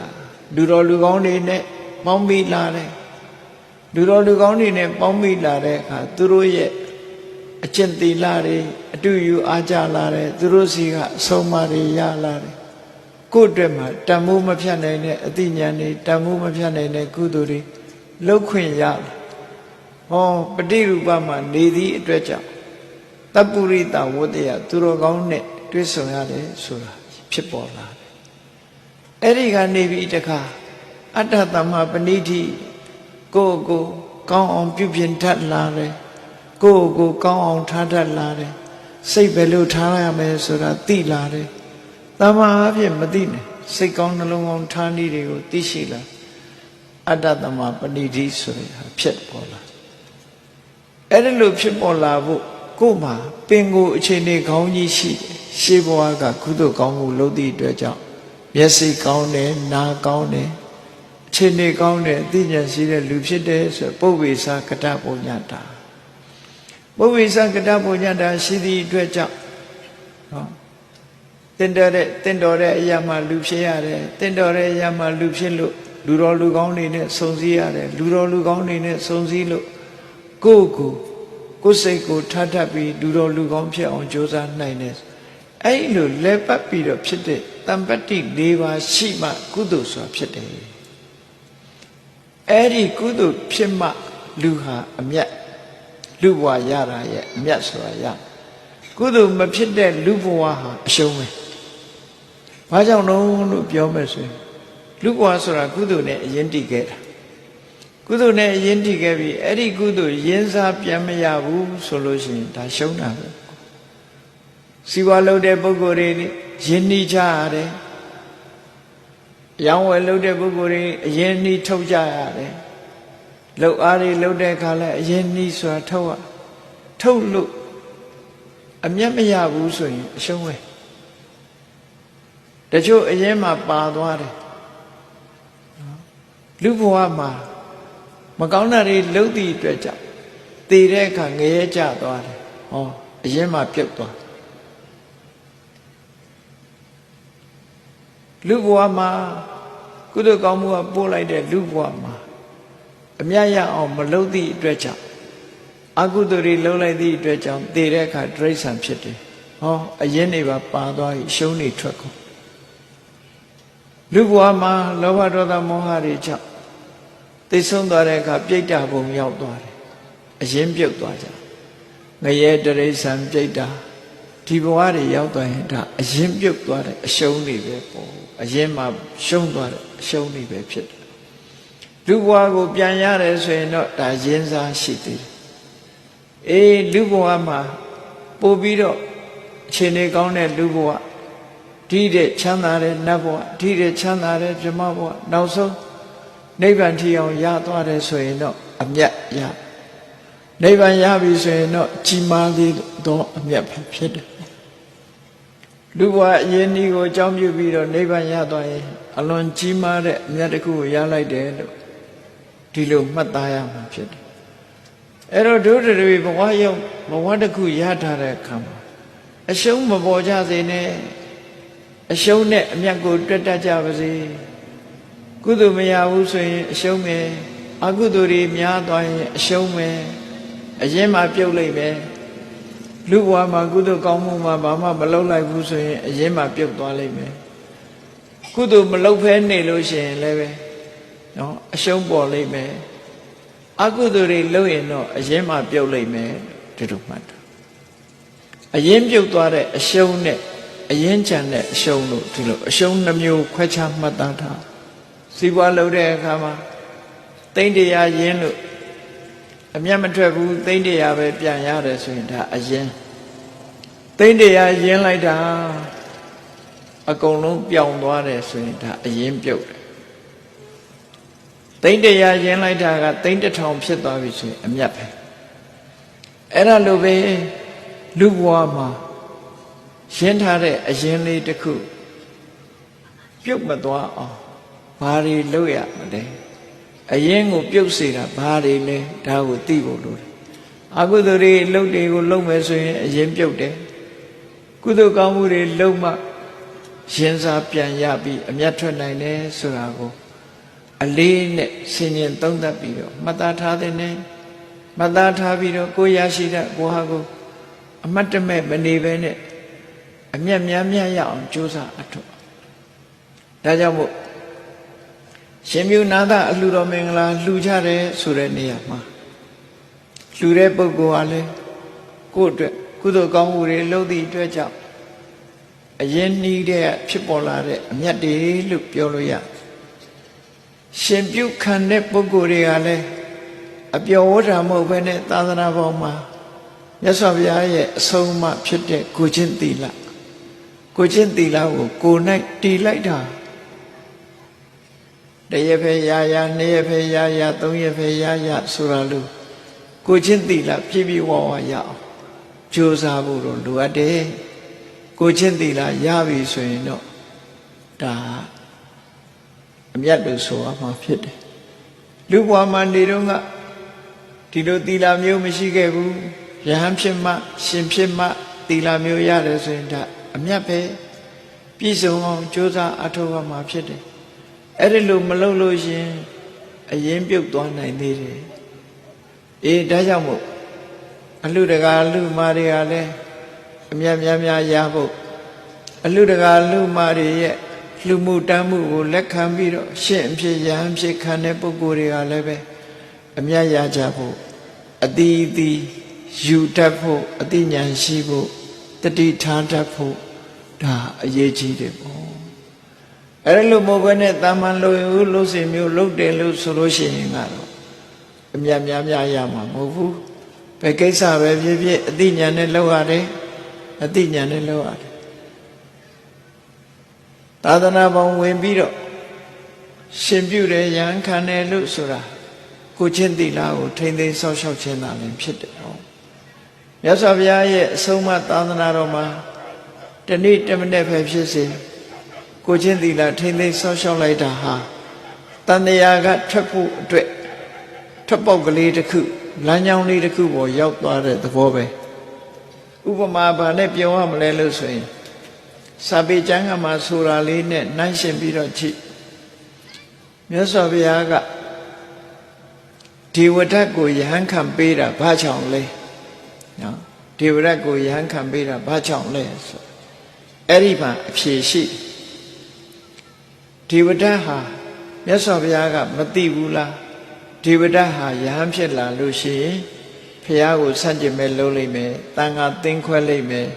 လူတော်လူကောင်းတွေနဲ့ပေါင်းမိလာတယ်လူတော်လူကောင်းတွေနဲ့ပေါင်းမိလာတဲ့အခါသူတို့ရဲ့အကျင့်သီလတွေအတူယူအားကြလာတယ်သူတို့စီကအဆုံးအမတွေရလာတယ်ကိုယ့်အတွက်မှာတန်မိုးမဖြတ်နိုင်တဲ့အသိဉာဏ်တွေတန်မိုးမဖြတ်နိုင်တဲ့ကုသိုလ်တွေလောက်ခွင့်ရတယ်ဟောပฏิရူပမှာနေသည့်အတွက်ကြောင့်တပ္ပုရိတဝတ္တယသူတော်ကောင်းနဲ့တွေ့ဆုံရတယ်ဆိုတာဖြစ်ပေါ်လာတယ်အဲ့ဒီကနေပြီးတခါအတ္တသမပဏိတိကိုယ်ကိုကောင်းအောင်ပြုပြင်တတ်လာတယ်ကိုယ်ကိုကောင်းအောင်ထားတတ်လာတယ်စိတ်ပဲလို့ထားရမယ်ဆိုတာသိလာတယ်တမန်အဖြစ်မသိနဲ့စိတ်ကောင်းနှလုံးကောင်းထားနည်းတွေကိုသိရှိလာအတ္တသမပဏိတိဆိုရတာဖြစ်ပေါ်လာအဲ့ဒီလိုဖြစ်ပေါ်လာဖို့ကိုယ်မှာပင်ကိုအခြေအနေကောင်းကြီးရှိတယ်ရှေးဘဝကကုသိုလ်ကောင်းမှုလုပ်သည့်အတွက်ကြောင့်မျက်စိကောင်းတယ်နားကောင်းတယ်အခြေအနေကောင်းတယ်အသိဉာဏ်ရှိတဲ့လူဖြစ်တယ်ဆိုပုဗ္ဗေသကတပုညတာပုဗ္ဗေသကတပုညတာရှိသည့်အတွက်ကြောင့်နော်တင်တော်တဲ့အရာမှလူဖြစ်ရတယ်တင်တော်တဲ့အရာမှလူဖြစ်လို့လူတော်လူကောင်းတွေနဲ့ဆုံစည်းရတယ်လူတော်လူကောင်းတွေနဲ့ဆုံစည်းလို့ကိုယ်စိတ်ကိုထားတတ်ပြီးလူတော်လူကောင်းဖြစ်အောင်ကြိုးစားနိုင်တယ်အဲ့လိုလဲပတ်ပြီးတော့ဖြစ်တဲ့တမ္ပတ္တိ၄ပါးရှိမှကုသိုလ်ဆိုတာဖြစ်တယ်အဲ့ဒီကုသိုလ်ဖြစ်မှလူဟာအမြတ်လူဘဝရတာရဲ့အမြတ်ဆိုတာရကုသိုလ်မဖြစ်တဲ့လူဘဝဟာအရှုံးပဲဘာကြောင့်လို့ပြောမယ်ဆိုရင်လူဘဝဆိုတာကုသိုလ်နဲ့အရင်တည်ခဲ့တာကုသိုလ်နဲ့အရင်တည်ခဲ့ပြီးအဲ့ဒီကုသိုလ်ရင်းစားပြန်မရဘူးဆိုလို့ရှိရင်ဒါရှုံးတာပဲစီဝါလုပ်တဲ့ပုဂ္ဂိုလ်တွေယဉ်နှီးကြရတယ်ရောင်းဝယ်လုပ်တဲ့ပုဂ္ဂိုလ်တွေအရင်နှီးထုတ်ကြရတယ်လုပ်အားတွေလုပ်တဲ့အခါလဲအရင်နှီးဆိုတာထုတ်လို့အမျက်မရဘူးဆိုရင်အရှုံးပဲတချို့အရင်မှာပါသွားတယ်လူဘဝမှာမကောင်းတာတွေလုပ်သည့်အတွက်ကြောင့်တည်တဲ့အခါငရဲကျသွားတယ်ဟောအရင်မှာပြုတ်သွားလူဘဝမှာကုသိုလ်ကောင်းမှုကပို့လိုက်တဲ့လူဘဝမှာ အမြတ်ရအောင်မလုပ်သည့်အတွက်ကြောင့်အကုသိုလ်တွေလုံးလိုက်သည့်အတွက်ကြောင့်တည်တဲ့အခါတိရစ္ဆာန်ဖြစ်တယ်ဟောအရင်နေပါသွားပြီရှုံးနေထွက်ကုန်လူဘဝမှာလောဘဒေါသမောဟတွေကြောင့်သိဆုံးသွားတဲ့အခါပြိတ္တာဘုံရောက်သွားတယ်အရင်ပြုတ်သွားကြငရဲတိရစ္ဆာန်ပြိတ္တာဒီဘဝတွေရောက်သွားရင်ဒါအရင်ပြုတ်သွားတဲ့အရှုံးတွေပဲပေါ့အရင်မှာရှုံးသွားတဲ့အရှုံးတွေပဲဖြစ်တယ်လူဘဝကိုပြန်ရတယ်ဆိုရင်တော့ဒါရင်းစားရှိသေးတယ်အေးလူဘဝမှာပို့ပြီးတော့အခြေအနေကောင်းတဲ့လူဘဝဒီတဲ့ချမ်းသာတဲ့နတ်ဘဝဒီတဲ့ချမ်းသာတဲ့ဗြဟ္မဘဝနောက်ဆုံးနိဗ္ဗာန်ထီအောင်ရသွားတယ်ဆိုရင်တော့အမြတ်ရနိဗ္ဗာန်ရပြီဆိုရင်တော့ကြီးမားသေးသောအမြတ်ဖြစ်တယ်လူဘဝအရင်ဒီကိုအကြောင်းပြုပြီးတော့နိဗ္ဗာန်ရသွားရင်အလွန်ကြီးမားတဲ့အမြတ်တစ်ခုကိုရလိုက်တယ်လို့ဒီလိုမှတ်သားရမှာဖြစ်တယ်အဲ့တော့ဒုတိယဘဝရောက်ဘဝတစ်ခုရထားတဲ့အခါမှာအရှုံးမပေါ်ကြစေနဲ့အရှုံးနဲ့အမြတ်ကိုတွက်တတ်ကြပါစေကုသိုလ်မရဘူးဆိုရင်အရှုံးမယ်အကုသိုလ်တွေများသွားရင်အရှုံးမယ်အရင်မှပြုတ်လိုက်ပဲလူဘဝမှာကုသိုလ်ကောင်းမှုမှာဘာမှမလုပ်လိုက်ဘူးဆိုရင်အရင်မှပြုတ်သွားလိမ့်မယ်ကုသိုလ်မလုပ်ဖဲနေလို့ရှိရင်လည်းပဲနော်အရှုံးပေါ်လိမ့်မယ်အကုသိုလ်တွေလုပ်ရင်တော့အရင်မှပြုတ်လိမ့်မယ်ဒီလိုမှတ်တာအရင်ပြုတ်သွားတဲ့အရှုံးနဲ့အရင်ချန်တဲ့အရှုံးလို့ဒီလိုအရှုံးနှမျိုးခွဲခြားမှတ်သားထားစီးပွားလုပ်တဲ့အခါမှာသိန်း100ရင်းလို့အမြတ်မထွက်ဘူးသိန်း100ပဲပြန်ရတယ်ဆိုရင်ဒါအရင်သိန်း100ရင်းလိုက်တာအကုန်လုံးပြောင်းသွားတယ်ဆိုရင်ဒါအရင်ပြုတ်တယ်သိန်း100ရင်းလိုက်တာကသိန်း1000ဖြစ်သွားပြီဆိုရင်အမြတ်ပဲအဲ့ဒါလိုပဲလူဘဝမှာရှင်းထားတဲ့အရင်လေးတစ်ခုပြုတ်မသွားအောင်ဘာတွေလုပ်ရမလဲအရင်ကိုပြုတ်စေတာဘာတွေလဲဒါကိုသိဖို့လိုတယ်အကုသိုလ်တွေလုပ်တွေကိုလုပ်မယ်ဆိုရင်အရင်ပြုတ်တယ်ကုသိုလ်ကောင်းမှုတွေလုပ်မှရင်စားပြန်ရပြီးအမြတ်ထွက်နိုင်တယ်ဆိုတာကိုအလေးနဲ့ဆင်ញင်သုံးသပ်ပြီးတော့မှတ်သားထားတဲ့နဲ့မှတ်သားထားပြီးတော့ကိုရရှိတဲ့ကိုဟာကိုအမတ်တမဲ့မနေပဲနဲ့အမြတ်များများရအောင်ကြိုးစားအထောက်ဒါကြောင့်မို့ရှင်မြူနာသအလှတော်မင်္ဂလာလှူကြတယ်ဆိုတဲ့နေရာမှာလှူတဲ့ပုဂ္ဂိုလ်ဟာလည်းကိုယ့်အတွက်ကုသိုလ်ကောင်းမှုတွေလုပ်သည့်အတွက်ကြောင့်အရင်နှီးတဲ့ဖြစ်ပေါ်လာတဲ့အမြတ်တွေလို့ပြောလို့ရရှင်ပြုခံတဲ့ပုဂ္ဂိုလ်တွေကလည်းအပျော်ဝဋ္ဌာမဟုတ်ဘဲနဲ့သာသနာပေါ်မှာမြတ်စွာဘုရားရဲ့အဆုံးအမဖြစ်တဲ့ကိုချင်းသီလကိုချင်းသီလကိုကိုယ်၌တည်လိုက်တာတရက်ပဲရရနှစ်ရက်ပဲရရသုံးရက်ပဲရရဆိုတာလို့ကိုချင်းသီလပြည့်ပြည့်ဝဝရအောင်ကြိုးစားဖို့တော့လိုအပ်တယ်ကိုချင်းသီလရပြီဆိုရင်တော့ဒါအမြတ်လို့ဆိုရမှာဖြစ်တယ်လူဘဝမှာနေတော့ကဒီလိုသီလမျိုးမရှိခဲ့ဘူးယဟန်ဖြစ်မှရှင်ဖြစ်မှသီလမျိုးရတယ်ဆိုရင်ဒါအမြတ်ပဲပြည့်စုံအောင်ကြိုးစားအထောက်အမှာဖြစ်တယ်အဲ့ဒီလိုမလုပ်လို့ရှင်အရင်ပြုတ်သွားနိုင်သေးတယ်အေးဒါကြောင့်မို့အလှတကာလူမာတွေကလည်းအမြတ်များများရဖို့အလှတကာလူမာတွေရဲ့လှမှုတမ်းမှုကိုလက်ခံပြီးတော့ရှင့်အဖြစ်ယဟန်ဖြစ်ခံတဲ့ပုဂ္ဂိုလ်တွေကလည်းပဲအမြတ်ရကြဖို့အတိအသီးယူတတ်ဖို့အသိဉာဏ်ရှိဖို့တတိထားတတ်ဖို့ဒါအရေးကြီးတယ်ပေါ့အဲ့လိုမဟုတ်ဘဲနဲ့တာမန်လိုလို့စီမျိုးလုပ်တယ်လို့ဆိုလို့ရှိရင်ကတော့အမြတ်များများရမှာမဟုတ်ဘူးဘယ်ကိစ္စပဲဖြစ်ဖြစ်အသိဉာဏ်နဲ့လုပ်ရတယ်အသိဉာဏ်နဲ့လုပ်ရတယ်သာသနာပေါင်းဝင်ပြီးတော့ရှင်ပြုတယ်ယဟန်ခံတယ်လို့ဆိုတာကိုချင်းသီလကိုထိမ့်သိမ်းဆောက်ရှောက်ခြင်းသာလည်းဖြစ်တယ်ဟောမြတ်စွာဘုရားရဲ့အဆုံးအမသာသနာတော်မှာတနေ့တမနေ့ပဲဖြစ်စေကိုချင်းသီလထိမ့်သိမ်းဆောက်ရှောက်လိုက်တာဟာတန်တရားကထွက်ဖို့အတွက်ထွက်ပေါက်ကလေးတစ်ခုလမ်းကြောင်းလေးတစ်ခုပေါ်ရောက်သွားတဲ့သဘောပဲဥပမာဘာနဲ့ပြောရမလဲလို့ဆိုရင်စာပေကျမ်းကမှာဆိုတာလေးနဲ့နှိုင်းယှဉ်ပြီးတော့ကြည့်မြတ်စွာဘုရားက ဒေဝဒတ်ကိုယဟန်ခံပေးတာဘာကြောင့်လဲနော်ဒေဝဒတ်ကိုယဟန်ခံပေးတာဘာကြောင့်လဲဆိုအဲ့ဒီမှာအဖြေရှိဒေဝဒတ်ဟာမြတ်စွာဘုရားကမသိဘူးလားဒေဝဒတ်ဟာယဟန်ဖြစ်လာလို့ရှိရင်ဘုရားကိုဆန့်ကျင်မဲ့လုပ်လိုက်မယ်တန်ခါသင်းခွဲလိုက်မယ်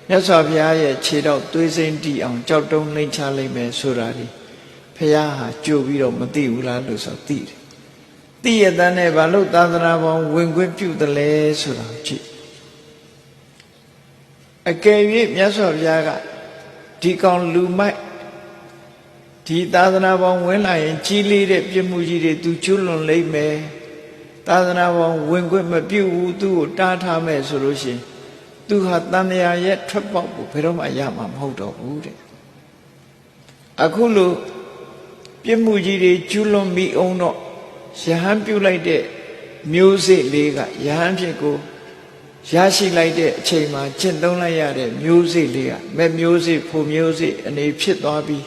မြတ်စွာဘုရားရဲ့ခြေတော့သွေးစိမ့်တီအောင်ကြောက်တုံးနှိမ့်ချလိုက်မယ်ဆိုတာဒီဘုရားဟာကြိုပြီးတော့မသိဘူးလားလို့ဆိုသိတယ်သိရတဲ့နဲ့ဘာလို့သာသနာပေါင်းဝင်ခွင့်ပြုတယ်လဲဆိုတာကြည့်အကယ်၍မြတ်စွာဘုရားကဒီကောင်လူမိုက်ဒီသာသနာပေါင်းဝင်လာရင်ကြီးလေးတဲ့ပြစ်မှုကြီးတွေသူကျွလွန်လိမ့်မယ်သာသနာပေါင်းဝင်ခွင့်မပြုဘူးသူ့ကိုတားထားမယ်ဆိုလို့ရှိရင်သူဟာတန်မြာရဲ့ထွက်ပေါက်ကိုဘယ်တော့မှရမှာမဟုတ်တော့ဘူးတဲ့အခုလိုပြစ်မှုကြီးတွေကျွလွန်မိအောင်တော့ယဟန်ပြုလိုက်တဲ့မျိုးစေ့လေးကယဟန်ဖြစ်ကိုရရှိလိုက်တဲ့အချိန်မှာကျင့်သုံးလိုက်ရတဲ့မျိုးစေ့လေးကမဲ့မျိုးစေ့ဖို့မျိုးစေ့အနေဖြစ်သွားပြီး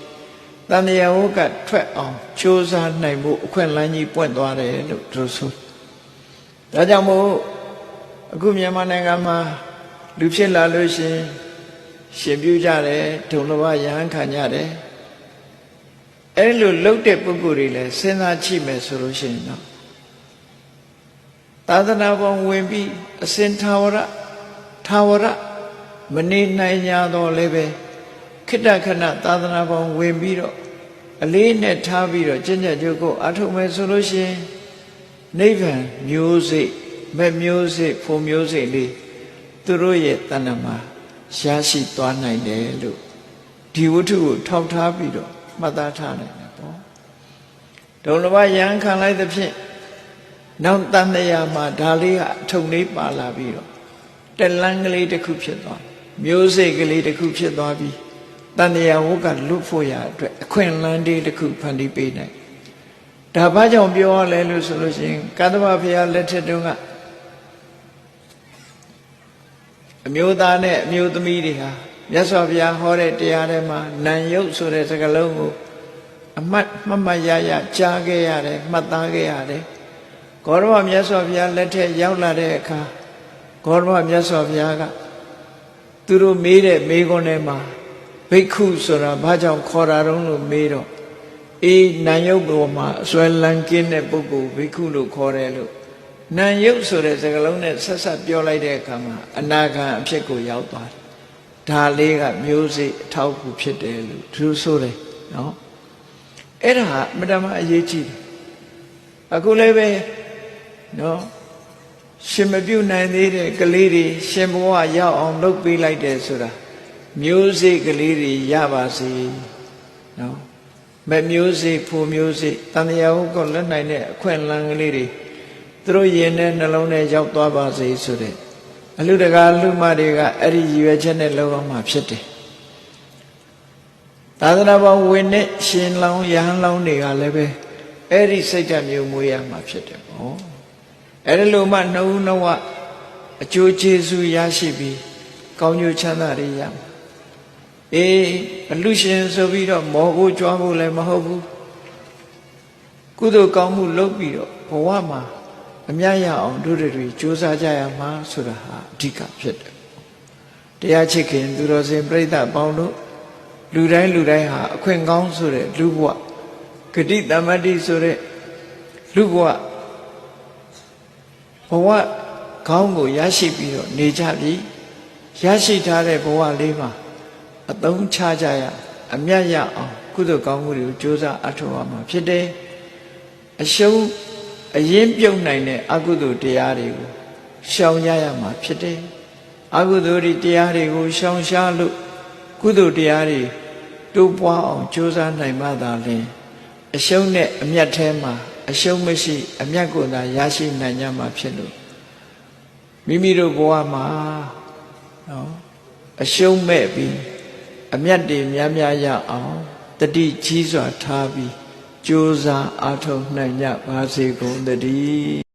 တန်မြာဝကထွက်အောင်ကြိုးစားနိုင်ဖို့အခွင့်အလမ်းကြီးပွင့်သွားတယ်လို့သူဆိုဒါကြောင့်မို့အခုမြန်မာနိုင်ငံမှာလူဖြစ်လာလို့ရှင်ပြုကြတယ်ဒုံလဘယဟန်ခံကြတယ်အဲ့လိုလှုပ်တဲ့ပုဂ္ဂိုလ်တွေလည်းစဉ်းစားကြည့်မယ်ဆိုလို့ရှိရင်တော့သာသနာပေါင်းဝင်ပြီးအစဉ်ထာဝရမနေနိုင်ကြတော့လည်းပဲခိတ္တခဏသာသနာပေါင်းဝင်ပြီးတော့အလေးနဲ့ထားပြီးတော့ကျင့်ကြံကြိုးကိုအထုံမယ်ဆိုလို့ရှိရင်နိဗ္ဗာန်မျိုးစိတ်မဲ့မျိုးစိတ်ဖို့မျိုးစိတ်လေးသူတို့ရဲ့တဏ္ဍမှာရရှိသွားနိုင်တယ်လို့ဒီဝတ္ထုကိုထောက်ထားပြီးတော့မှတ်သားထားနိုင်တယ်ပေါ့ဒုံလဘယဟန်ခံလိုက်သဖြင့်နောက်တန်တရားမှာဒါလေးကအထုံလေးပါလာပြီးတော့တလန်းကလေးတစ်ခုဖြစ်သွားမျိုးစိတ်ကလေးတစ်ခုဖြစ်သွားပြီးတန်တရားဝကလွတ်ဖို့ရအတွက်အခွင့်အလမ်းလေးတစ်ခုဖန်တီးပေးနိုင်ဒါဘာကြောင့်ပြောရလဲလို့ဆိုလို့ရှိရင်ကတ္တဗဘုရားလက်ထက်တုန်းကအမျိုးသားနဲ့အမျိုးသမီးတွေဟာမြတ်စွာဘုရားဟောတဲ့တရားထဲမှာနံယုတ်ဆိုတဲ့စကားလုံးကိုအမှတ်ရကြားခဲ့ရတယ်မှတ်သားခဲ့ရတယ်ဂေါရမမြတ်စွာဘုရားလက်ထက်ရောက်လာတဲ့အခါဂေါရမမြတ်စွာဘုရားကသူတို့မေးတဲ့မေးခွန်းထဲမှာဘိက္ခုဆိုတာဘာကြောင့်ခေါ်တာတုံးလို့မေးတော့အေးနံယုတ်ပေါ်မှာအစွဲလန်းကင်းတဲ့ပုဂ္ဂိုလ်ဘိက္ခုလို့ခေါ်တယ်လို့နံယုတ်ဆိုတဲ့စကားလုံးနဲ့ဆက်ဆက်ပြောလိုက်တဲ့အခါမှာအနာဂံအဖြစ်ကိုရောက်သွားတယ်ဒါလေးကမျိုးစိအထောက်အကူဖြစ်တယ်လို့သူဆိုတယ်နော်အဲ့ဒါအမှန်တမ်းအရေးကြီးတယ်အခုလည်းပဲနော်ရှင်မပြုတ်နိုင်သေးတဲ့ကလေးတွေရှင်ဘဝရောက်အောင်လုပ်ပေးလိုက်တယ်ဆိုတာမျိုးစိကလေးတွေရပါစေနော်မဲ့မျိုးစိဖို့မျိုးစိတန်တရားဟုတ်ကလက်နိုင်တဲ့အခွင့်အလမ်းကလေးတွေသူတို့ရင်ထဲနှလုံးထဲရောက်သွားပါစေဆိုတဲ့အလူတကာလူမတွေကအဲ့ဒီရည်ရွယ်ချက်နဲ့လုပ်အောင်မှဖြစ်တယ်သာသနာ့ဘောင်ဝင်တဲ့ရှင်လောင်းယဟန်လောင်းတွေကလည်းပဲအဲ့ဒီစိတ်ဓာတ်မျိုးမွေးရမှာဖြစ်တယ်ပေါ့အဲ့ဒီလိုမှနှုတ်နှဝအကျိုးကျေးဇူးရရှိပြီးကောင်းကျိုးချမ်းသာတွေရမှာအေးအလူရှင်ဆိုပြီးတော့မောကိုကြွားဖို့လည်းမဟုတ်ဘူးကုသိုလ်ကောင်းမှုလုပ်ပြီးတော့ဘဝမှာအမြတ်ရအောင်တို့တွေကြိုးစားကြရမှာဆိုတာဟာအဓိကဖြစ်တယ်တရားချစ်ခင်သူတော်စင်ပြိဿပေါင်းတို့လူတိုင်းဟာအခွင့်ကောင်းဆိုတဲ့လူဘဝဂတိတမတ္တိဆိုတဲ့လူဘဝကောင်းကိုရရှိပြီးတော့နေကြပြီရရှိထားတဲ့ဘဝလေးမှာအသုံးချကြရအမြတ်ရအောင်ကုသိုလ်ကောင်းမှုတွေကိုကြိုးစားအထောက်အမှာဖြစ်တယ်အရှုံးအရင်ပြုတ်နိုင်တဲ့အကုသိုလ်တရားတွေကိုရှောင်ကြရမှာဖြစ်တယ်အကုသိုလ်တွေတရားတွေကိုရှောင်ရှားလို့ကုသိုလ်တရားတွေတိုးပွားအောင်ကြိုးစားနိုင်မှသာလျှင်အရှုံးနဲ့အမြတ်ထဲမှာအရှုံးမရှိအမြတ်ကိုသာရရှိနိုင်ကြမှာဖြစ်လို့မိမိတို့ဘဝမှာနော်အရှုံးမဲ့ပြီးအမြတ်တွေများရအောင်တတိကြီးစွာထားပြီးကြိုးစားအားထုတ်နိုင်ကြပါစေကုန်သတည်း